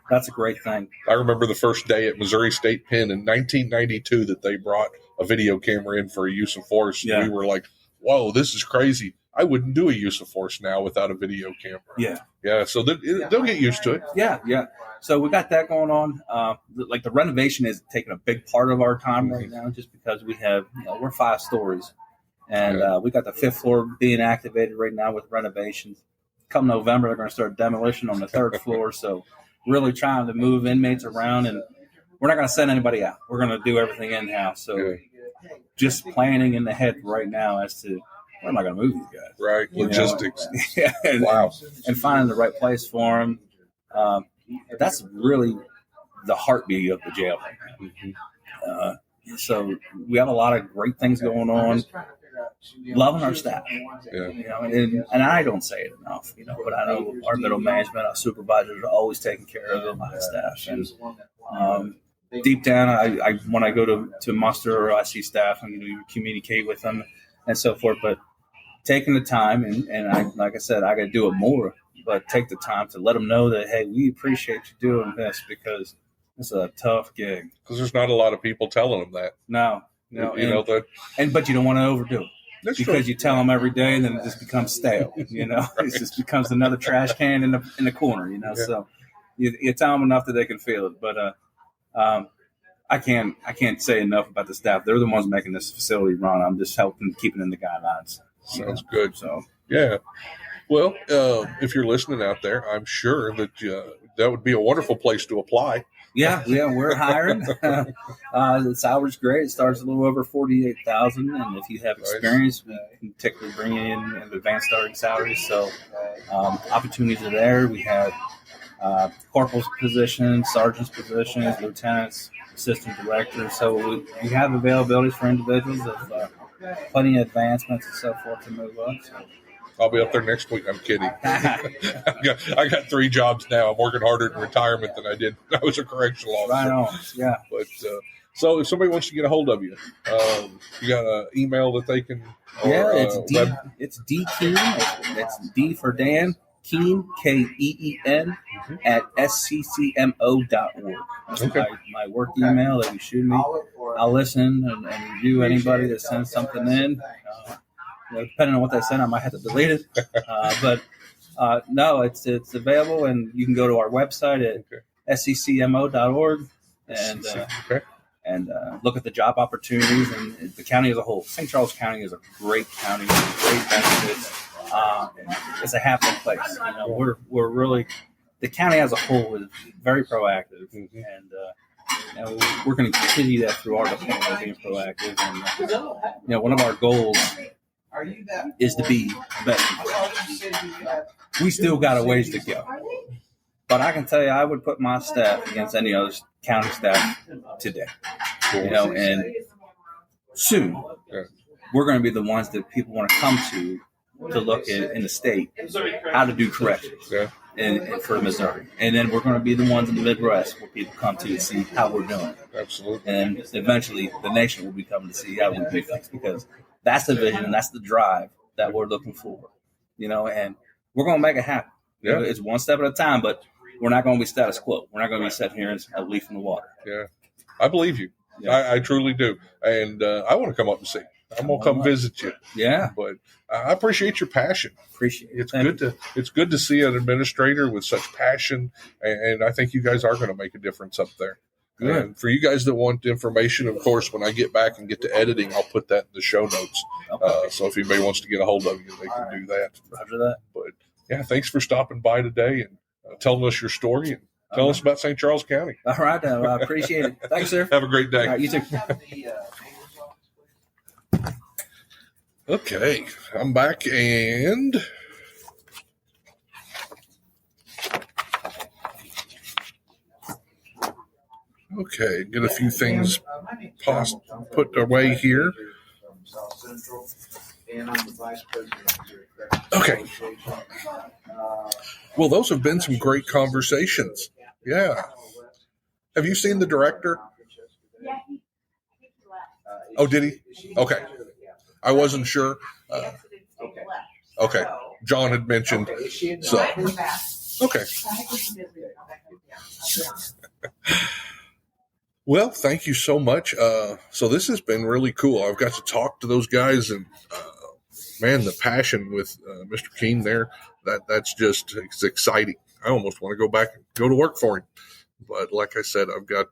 Sure. That's a great thing. I remember the first day at Missouri State Pen in 1992 that they brought a video camera in for a use of force. Yeah. And we were like, whoa, this is crazy. I wouldn't do a use of force now without a video camera. Yeah. Yeah. So they'll get used to it. Yeah. So we got that going on. Like the renovation is taking a big part of our time right now, just because we have, we're 5 stories, and we got the 5th floor being activated right now with renovations. Come November, they're going to start demolition on the 3rd floor. So really trying to move inmates around, and we're not going to send anybody out. We're going to do everything in-house. So just planning in the head right now as to where am I going to move these guys? Right. Logistics. Wow. And finding the right place for them. That's really the heartbeat of the jail right now. So we have a lot of great things going on. Loving our staff, and I don't say it enough, but I know our middle management, our supervisors are always taking care of the line staff. And deep down, I when I go to muster or I see staff, you communicate with them and so forth. But taking the time, and I, like I said, I got to do it more. But take the time to let them know that, hey, we appreciate you doing this, because it's a tough gig. Because there's not a lot of people telling them that. No, but you don't want to overdo it. That's because true. You tell them every day, and then it just becomes stale. Right. It just becomes another trash can in the corner. So you tell them enough that they can feel it. But I can't say enough about the staff. They're the ones making this facility run. I'm just helping keeping in the guidelines. Sounds good. So yeah. Well, if you're listening out there, I'm sure that that would be a wonderful place to apply. Yeah, we're hiring. The salary's great. It starts a little over $48,000, and if you have experience, we can typically bring in an advanced starting salary. So opportunities are there. We have corporal's positions, sergeant's positions, lieutenants, assistant directors. So we have availabilities for individuals of plenty of advancements and so forth to move up. So. I'll be up there next week. I'm kidding. I got 3 jobs now. I'm working harder in retirement than I did when I was a correctional officer. Right on. Yeah. But so if somebody wants to get a hold of you, you got an email that they can. It's D Keen. It's D for Dan. Keen, Keen, at sccmo.org. That's my work email that you shoot me. I'll listen and review anybody that sends something in. Depending on what they send, I might have to delete it. But no, it's available, and you can go to our website at sccmo.org and look at the job opportunities and the county as a whole. St. Charles County is a great county, great benefits. It's a happy place. We're really, the county as a whole is very proactive, and we're going to continue that through our department, being proactive. And one of our goals is to be better. We still got a ways to go, but I can tell you, I would put my staff against any other county staff today. And soon we're going to be the ones that people want to come to look at in the state how to do corrections and for Missouri. And then we're going to be the ones in the Midwest where people come to see how we're doing. Absolutely. And eventually the nation will be coming to see how we do things, because that's the vision, that's the drive that we're looking for. And we're going to make it happen. Yeah. It's one step at a time, but we're not going to be status quo. We're not going to be sitting here as a leaf in the water. Yeah. I believe you. Yeah. I truly do. And I want to come up and see you. I'm gonna come visit you. Yeah, but I appreciate your passion. Appreciate it. It's good to see an administrator with such passion, and I think you guys are going to make a difference up there. Good. And for you guys that want information, of course, when I get back and get to editing, I'll put that in the show notes. Okay. So if anybody wants to get a hold of you, they can do that. Roger that. But yeah, thanks for stopping by today and telling us your story and telling us about St. Charles County. All right, I appreciate it. Thanks, sir. Have a great day. All right, you too. Okay, I'm back and get a few things put away here. Okay. Well, those have been some great conversations. Yeah. Have you seen the director? Oh, did he? Okay. I wasn't sure. Okay. John had mentioned. So. Okay. Well, thank you so much. So this has been really cool. I've got to talk to those guys and man, the passion with Mr. Keene there, that's just, it's exciting. I almost want to go back and go to work for him. But like I said, I've got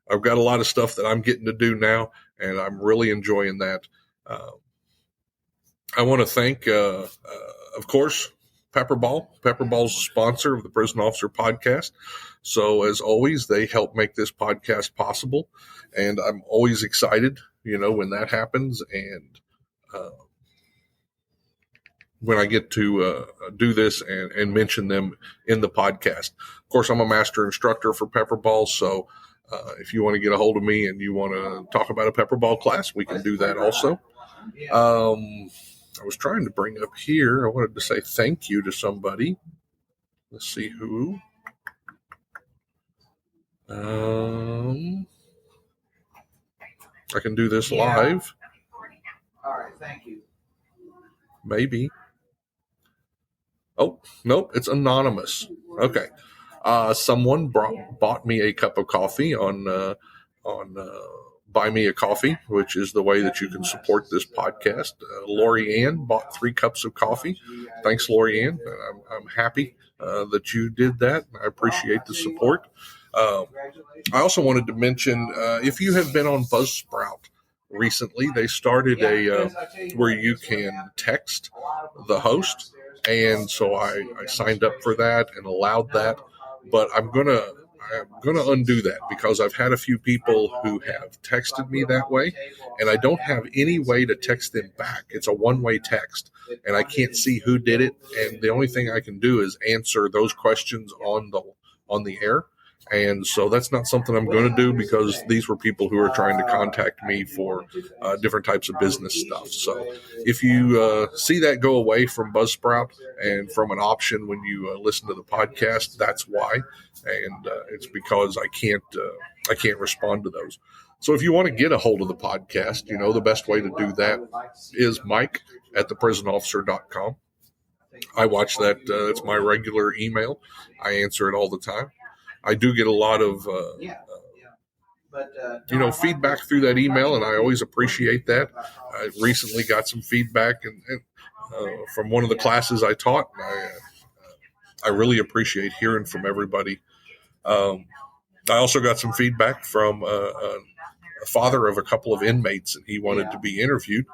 a lot of stuff that I'm getting to do now, and I'm really enjoying that. I want to thank, of course, Pepperball. Pepperball's a sponsor of the Prison Officer Podcast. So as always, they help make this podcast possible. And I'm always excited, when that happens. And when I get to do this and mention them in the podcast. Of course, I'm a master instructor for Pepperball. So if you want to get a hold of me and you want to talk about a Pepperball class, we can do that also. I was trying to bring up here, I wanted to say thank you to somebody. Let's see who. I can do this live. All right, thank you. Maybe. Oh, nope, it's anonymous. Okay. Someone bought me a cup of coffee on Buy Me a Coffee, which is the way that you can support this podcast. Lori Ann bought 3 cups of coffee. Thanks, Lori Ann. I'm happy that you did that. I appreciate the support. I also wanted to mention, if you have been on Buzzsprout recently, they started where you can text the host. And so I signed up for that and allowed that. But I'm gonna undo that because I've had a few people who have texted me that way, and I don't have any way to text them back. It's a one-way text, and I can't see who did it. And the only thing I can do is answer those questions on the air. And so that's not something I'm going to do because these were people who are trying to contact me for different types of business stuff. So if you see that go away from Buzzsprout and from an option when you listen to the podcast, that's why. And it's because I can't respond to those. So if you want to get a hold of the podcast, the best way to do that is mike@theprisonofficer.com. I watch that. It's my regular email. I answer it all the time. I do get a lot of, feedback through that email, and I always appreciate that. I recently got some feedback and from one of the classes I taught. I really appreciate hearing from everybody. I also got some feedback from a father of a couple of inmates, and he wanted to be interviewed.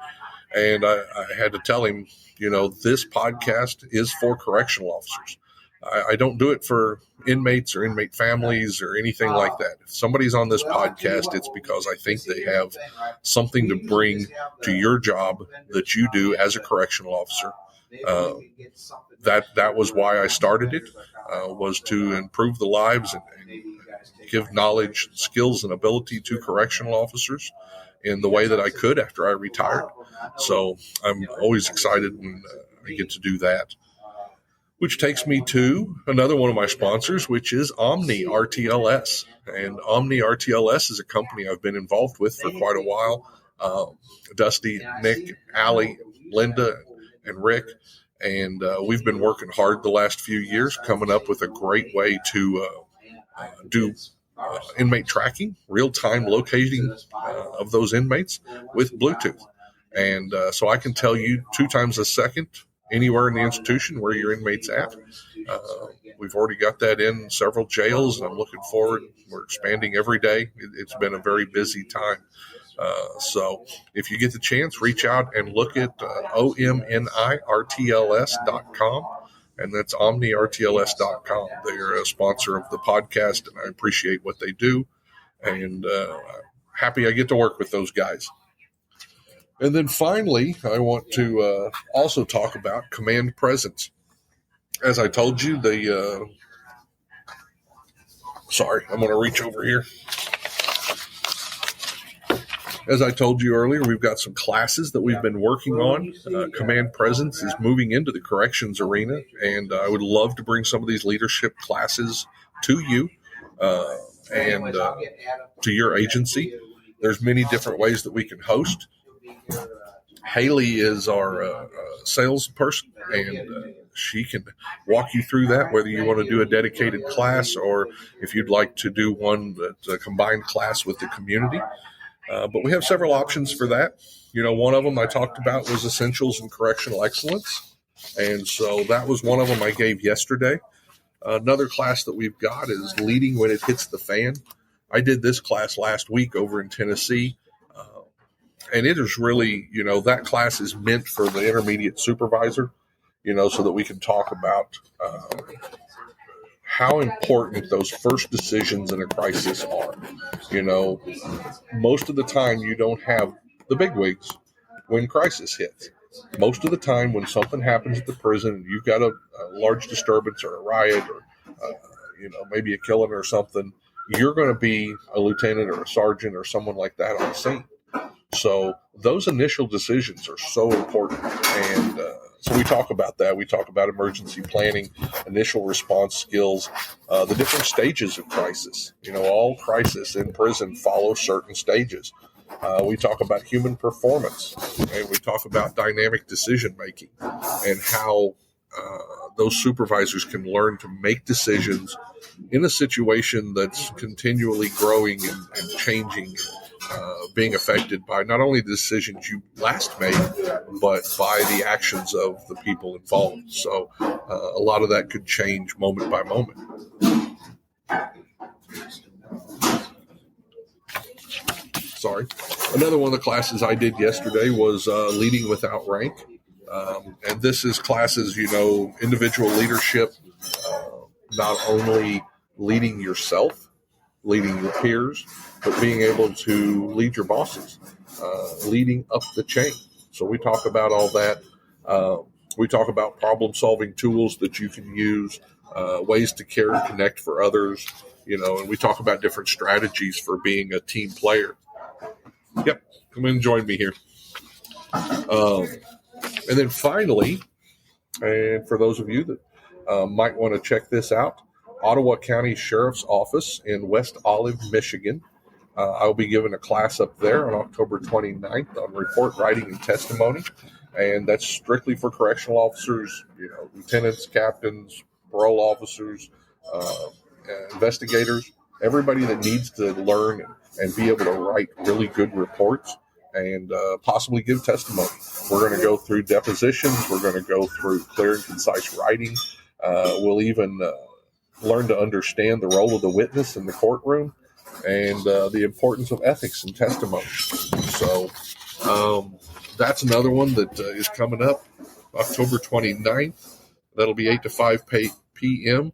And I had to tell him, this podcast is for correctional officers. I don't do it for inmates or inmate families or anything like that. If somebody's on this podcast, it's because I think they have something to bring to your job that you do as a correctional officer. That was why I started it, was to improve the lives and give knowledge, skills, and ability to correctional officers in the way that I could after I retired. So I'm always excited when I get to do that. Which takes me to another one of my sponsors, which is Omni RTLS. And Omni RTLS is a company I've been involved with for quite a while. Dusty, Nick, Allie, Linda, and Rick. And we've been working hard the last few years, coming up with a great way to do inmate tracking, real-time locating of those inmates with Bluetooth. And so I can tell you 2 times a second anywhere in the institution where your inmate's at. We've already got that in several jails, and I'm looking forward. We're expanding every day. It's been a very busy time. So if you get the chance, reach out and look at omnirtls.com, and that's omnirtls.com. They're a sponsor of the podcast, and I appreciate what they do, and happy I get to work with those guys. And then finally, I want to also talk about Command Presence. As I told you, sorry, I'm going to reach over here. As I told you earlier, we've got some classes that we've been working on. Command Presence is moving into the corrections arena, and I would love to bring some of these leadership classes to you and to your agency. There's many different ways that we can host. Haley is our salesperson, and she can walk you through that, whether you want to do a dedicated class or if you'd like to do one that's a combined class with the community. But we have several options for that. One of them I talked about was Essentials in Correctional Excellence. And so that was one of them I gave yesterday. Another class that we've got is Leading When It Hits the Fan. I did this class last week over in Tennessee. And it is really, that class is meant for the intermediate supervisor, so that we can talk about how important those first decisions in a crisis are. Most of the time you don't have the bigwigs when crisis hits. Most of the time when something happens at the prison and you've got a large disturbance or a riot or, maybe a killing or something, you're going to be a lieutenant or a sergeant or someone like that on the scene. So those initial decisions are so important. And so we talk about that. We talk about emergency planning, initial response skills, the different stages of crisis. All crisis in prison follows certain stages. We talk about human performance, and we talk about dynamic decision making and how those supervisors can learn to make decisions in a situation that's continually growing and changing, being affected by not only the decisions you last made, but by the actions of the people involved. So a lot of that could change moment by moment. Sorry. Another one of the classes I did yesterday was Leading Without Rank. And this is classes, individual leadership, not only leading yourself, leading your peers, but being able to lead your bosses, leading up the chain. So we talk about all that. We talk about problem-solving tools that you can use, ways to care and connect for others, and we talk about different strategies for being a team player. Yep, come in and join me here. And then finally, and for those of you that might want to check this out, Ottawa County Sheriff's Office in West Olive, Michigan. I'll be giving a class up there on October 29th on report writing and testimony. And that's strictly for correctional officers, lieutenants, captains, parole officers, investigators, everybody that needs to learn and be able to write really good reports and possibly give testimony. We're going to go through depositions. We're going to go through clear and concise writing. We'll even learn to understand the role of the witness in the courtroom and the importance of ethics and testimony. So that's another one that is coming up October 29th. That'll be 8 to 5 p.m.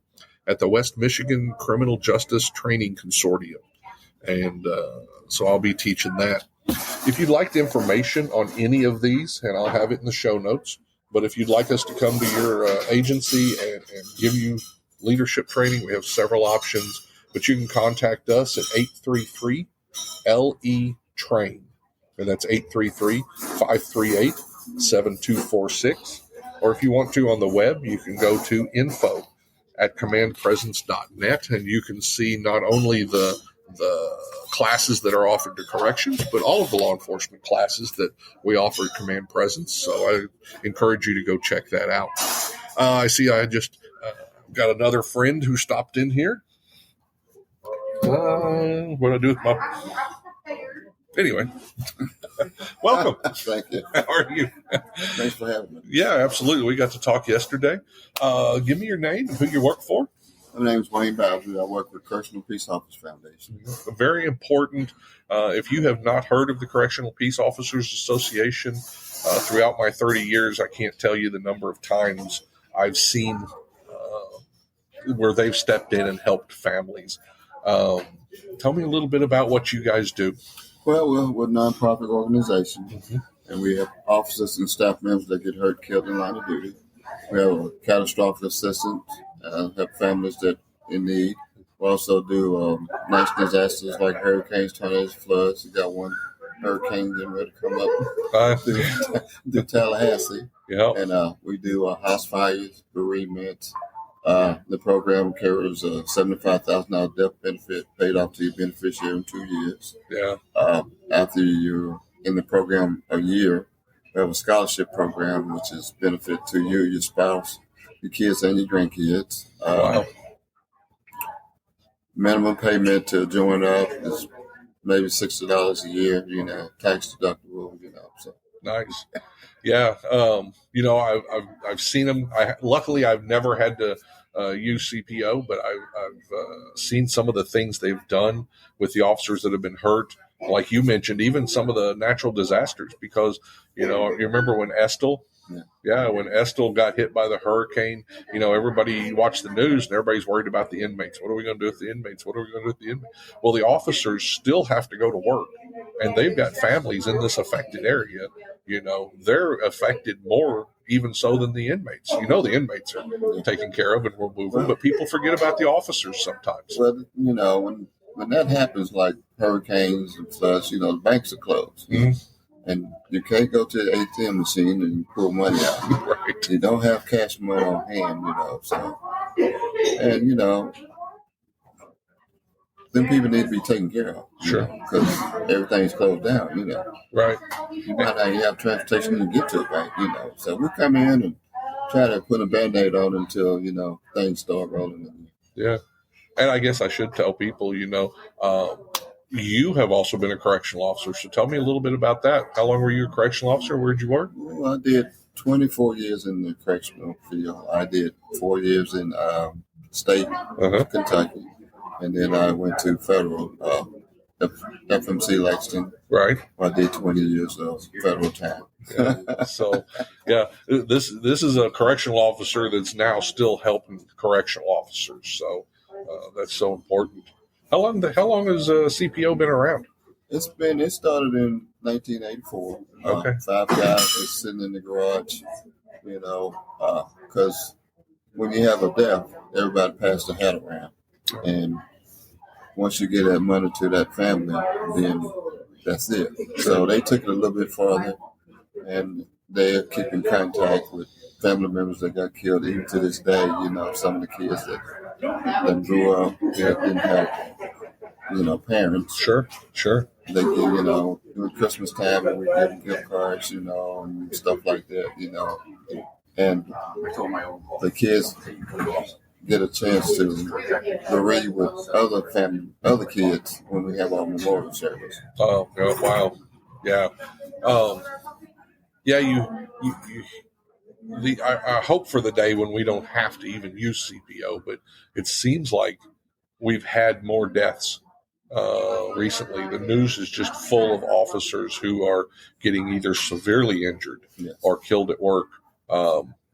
at the West Michigan Criminal Justice Training Consortium. And so I'll be teaching that. If you'd like the information on any of these, and I'll have it in the show notes, but if you'd like us to come to your agency and give you leadership training, we have several options, but you can contact us at 833-LE-TRAIN, and that's 833-538-7246. Or if you want to on the web, you can go to info@commandpresence.net, and you can see not only the classes that are offered to corrections, but all of the law enforcement classes that we offer at Command Presence. So I encourage you to go check that out. I see I just got another friend who stopped in here. What do I do with my... Anyway, welcome. Thank you. How are you? Thanks for having me. Yeah, absolutely. We got to talk yesterday. Give me your name and who you work for. My name is Wayne Bowdry. I work with Correctional Peace Officers Foundation. Very important. If you have not heard of the Correctional Peace Officers Association, throughout my 30 years, I can't tell you the number of times I've seen where they've stepped in and helped families. Tell me a little bit about what you guys do. Well, we're a nonprofit organization, and we have officers and staff members that get hurt, killed in line of duty. We have a catastrophic assistance, help families that in need. We also do national disasters like hurricanes, tornadoes, floods. We got one hurricane getting ready to come up through Tallahassee. Yeah. And we do house fires, bereavement. The program carries a $75,000 death benefit paid off to your beneficiary in 2 years. Yeah. After you're in the program a year, we have a scholarship program, which is benefit to you, your spouse, your kids, and your grandkids. Wow. Minimum payment to join up is maybe $60 a year, tax deductible, So Nice. Yeah. I've seen them. Luckily, I've never had to use CPO, but I've seen some of the things they've done with the officers that have been hurt. Like you mentioned, even some of the natural disasters, because, you remember when Estill, when Estill got hit by the hurricane, everybody watched the news and everybody's worried about the inmates. What are we going to do with the inmates? What are we going to do with the inmates? Well, the officers still have to go to work, and they've got families in this affected area. They're affected more even so than the inmates. The inmates are taken care of and we're moving, but people forget about the officers sometimes. Well, when that happens, like hurricanes and floods, the banks are closed. Mm-hmm. And you can't go to the ATM machine and pull money out. Right. You don't have cash money on hand, So, and, them people need to be taken care of. Sure. Because everything's closed down, Right. You might not even have transportation to get to a bank, So we come in and try to put a Band-Aid on until, things start rolling. Yeah. And I guess I should tell people, you have also been a correctional officer. So tell me a little bit about that. How long were you a correctional officer? Where did you work? Well, I did 24 years in the correctional field. I did 4 years in state, Kentucky. And then I went to federal, FMC Lexington. Right. I did 20 years of federal time. So, this is a correctional officer that's now still helping correctional officers. So that's so important. How long has CPO been around? It started in 1984. Okay. 5 guys just sitting in the garage, because when you have a death, everybody passes the hat around. And once you get that money to that family, then that's it. So they took it a little bit farther, and they're keeping contact with family members that got killed. Even to this day, some of the kids that grew up didn't have, parents. Sure. They get, during Christmas time, and we give them gift cards, and stuff like that, And the kids get a chance to bereave with other kids when we have our memorial service. Oh, wow. Yeah. I hope for the day when we don't have to even use CPO, but it seems like we've had more deaths recently. The news is just full of officers who are getting either severely injured or killed at work.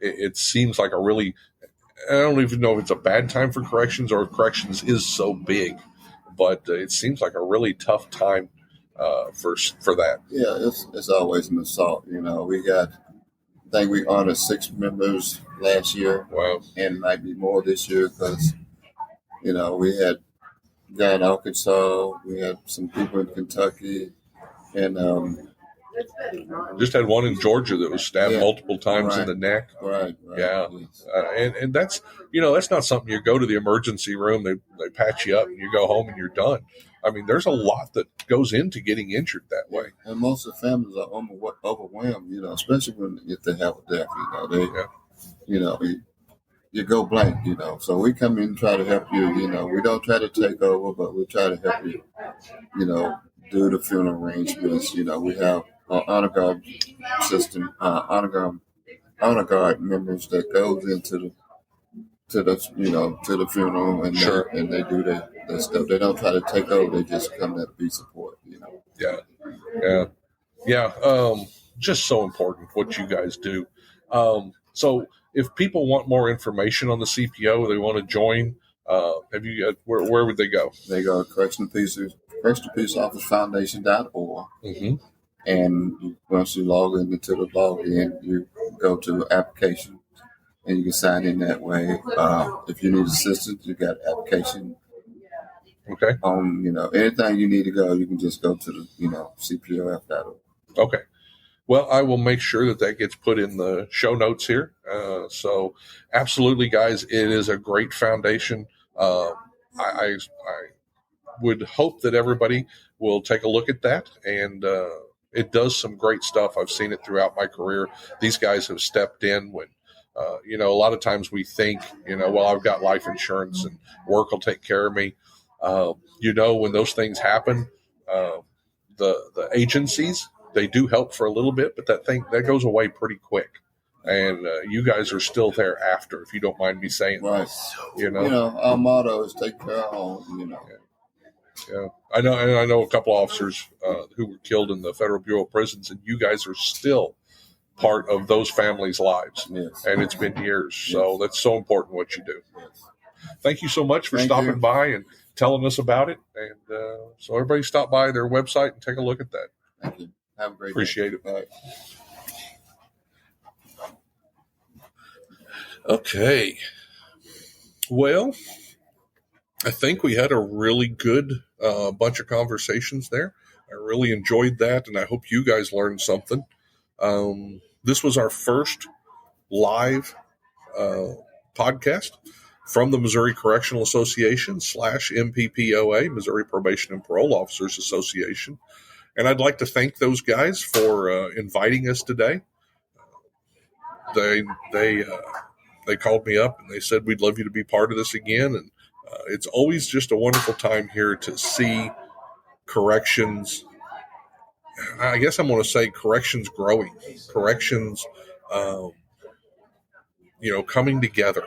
It seems like I don't even know if it's a bad time for corrections or if corrections is so big, but it seems like a really tough time for that. Yeah, it's always an assault. I think we honored 6 members last year. Wow. And might be more this year because, we had a guy in Arkansas, we had some people in Kentucky, and just had one in Georgia that was stabbed multiple times in the neck. Right. Yeah. Yes. And that's, that's not something you go to the emergency room, they patch you up and you go home and you're done. I mean, there's a lot that goes into getting injured that way. And most of the families are overwhelmed, especially if they have a death, you go blank, So we come in and try to help you, we don't try to take over, but we try to help you, do the funeral arrangements. We have our honor guard system, honor guard members that goes into the funeral and and they do their stuff. They don't try to take over; they just come there to be support. Yeah. Just so important what you guys do. So if people want more information on the CPO, they want to join. Where would they go? They go to Correctional Peace Officers Foundation.org. Mm-hmm. And once you log into the login, you go to application and you can sign in that way. If you need assistance, you got application. Okay. Anything you need to go, you can just go to the, CPOF.org. Okay. Well, I will make sure that gets put in the show notes here. So absolutely, guys, it is a great foundation. I would hope that everybody will take a look at that, and it does some great stuff. I've seen it throughout my career. These guys have stepped in when, a lot of times we think, well, I've got life insurance and work will take care of me. When those things happen, The agencies, they do help for a little bit, but that goes away pretty quick. And you guys are still there after, if you don't mind me saying. Right. Our motto is take care of home. Yeah, I know a couple officers who were killed in the Federal Bureau of Prisons, and you guys are still part of those families' lives. Yes. And it's been years, so that's so important what you do. Yes. Thank you so much for stopping by and telling us about it. And so everybody stop by their website and take a look at that. Thank you. Have a great Appreciate day. it. Bye. Okay. Well, I think we had a really good bunch of conversations there. I really enjoyed that, and I hope you guys learned something. This was our first live podcast from the Missouri Correctional Association / MPPOA, Missouri Probation and Parole Officers Association. And I'd like to thank those guys for inviting us today. They called me up and they said, we'd love you to be part of this again. And it's always just a wonderful time here to see corrections. I guess I'm going to say corrections growing, corrections, coming together.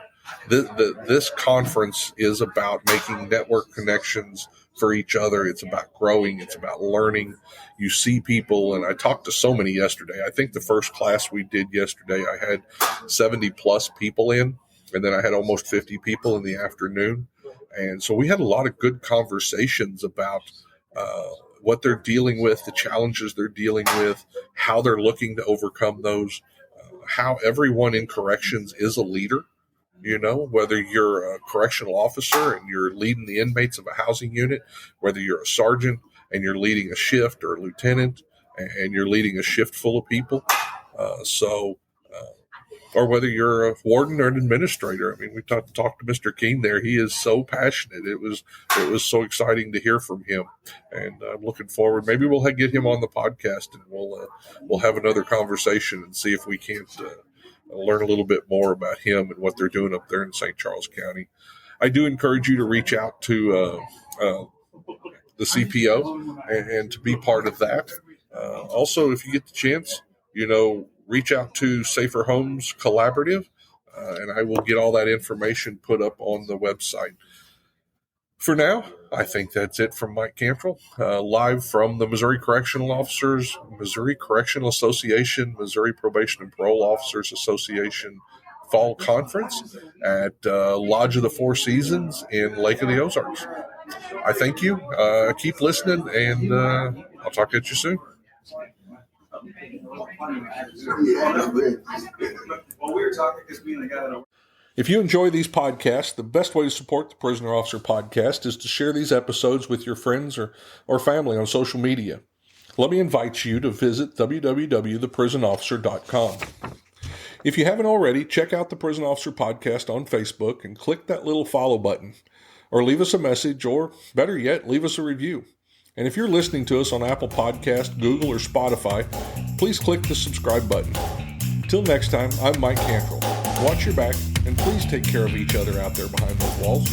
This conference is about making network connections for each other. It's about growing. It's about learning. You see people, and I talked to so many yesterday. I think the first class we did yesterday, I had 70 plus people in, and then I had almost 50 people in the afternoon. And so we had a lot of good conversations about what they're dealing with, the challenges they're dealing with, how they're looking to overcome those, how everyone in corrections is a leader. Whether you're a correctional officer and you're leading the inmates of a housing unit, whether you're a sergeant and you're leading a shift, or a lieutenant and you're leading a shift full of people. Or whether you're a warden or an administrator. I mean, we talked to Mr. Keene there. He is so passionate. It was so exciting to hear from him, and I'm looking forward. Maybe we'll get him on the podcast, and we'll have another conversation and see if we can't learn a little bit more about him and what they're doing up there in St. Charles County. I do encourage you to reach out to the CPO and to be part of that. Also, if you get the chance, reach out to Safer Homes Collaborative, and I will get all that information put up on the website. For now, I think that's it from Mike Cantrell, live from the Missouri Correctional Officers, Missouri Correctional Association, Missouri Probation and Parole Officers Association Fall Conference at Lodge of the Four Seasons in Lake of the Ozarks. I thank you. Keep listening, and I'll talk to you soon. If you enjoy these podcasts, the best way to support the Prisoner Officer Podcast is to share these episodes with your friends or family on social media. Let me invite you to visit www.theprisonofficer.com. If you haven't already, check out the Prison Officer Podcast on Facebook and click that little follow button. Or leave us a message, or better yet, leave us a review. And if you're listening to us on Apple Podcast, Google, or Spotify, please click the subscribe button. Till next time, I'm Mike Cantrell. Watch your back, and please take care of each other out there behind those walls.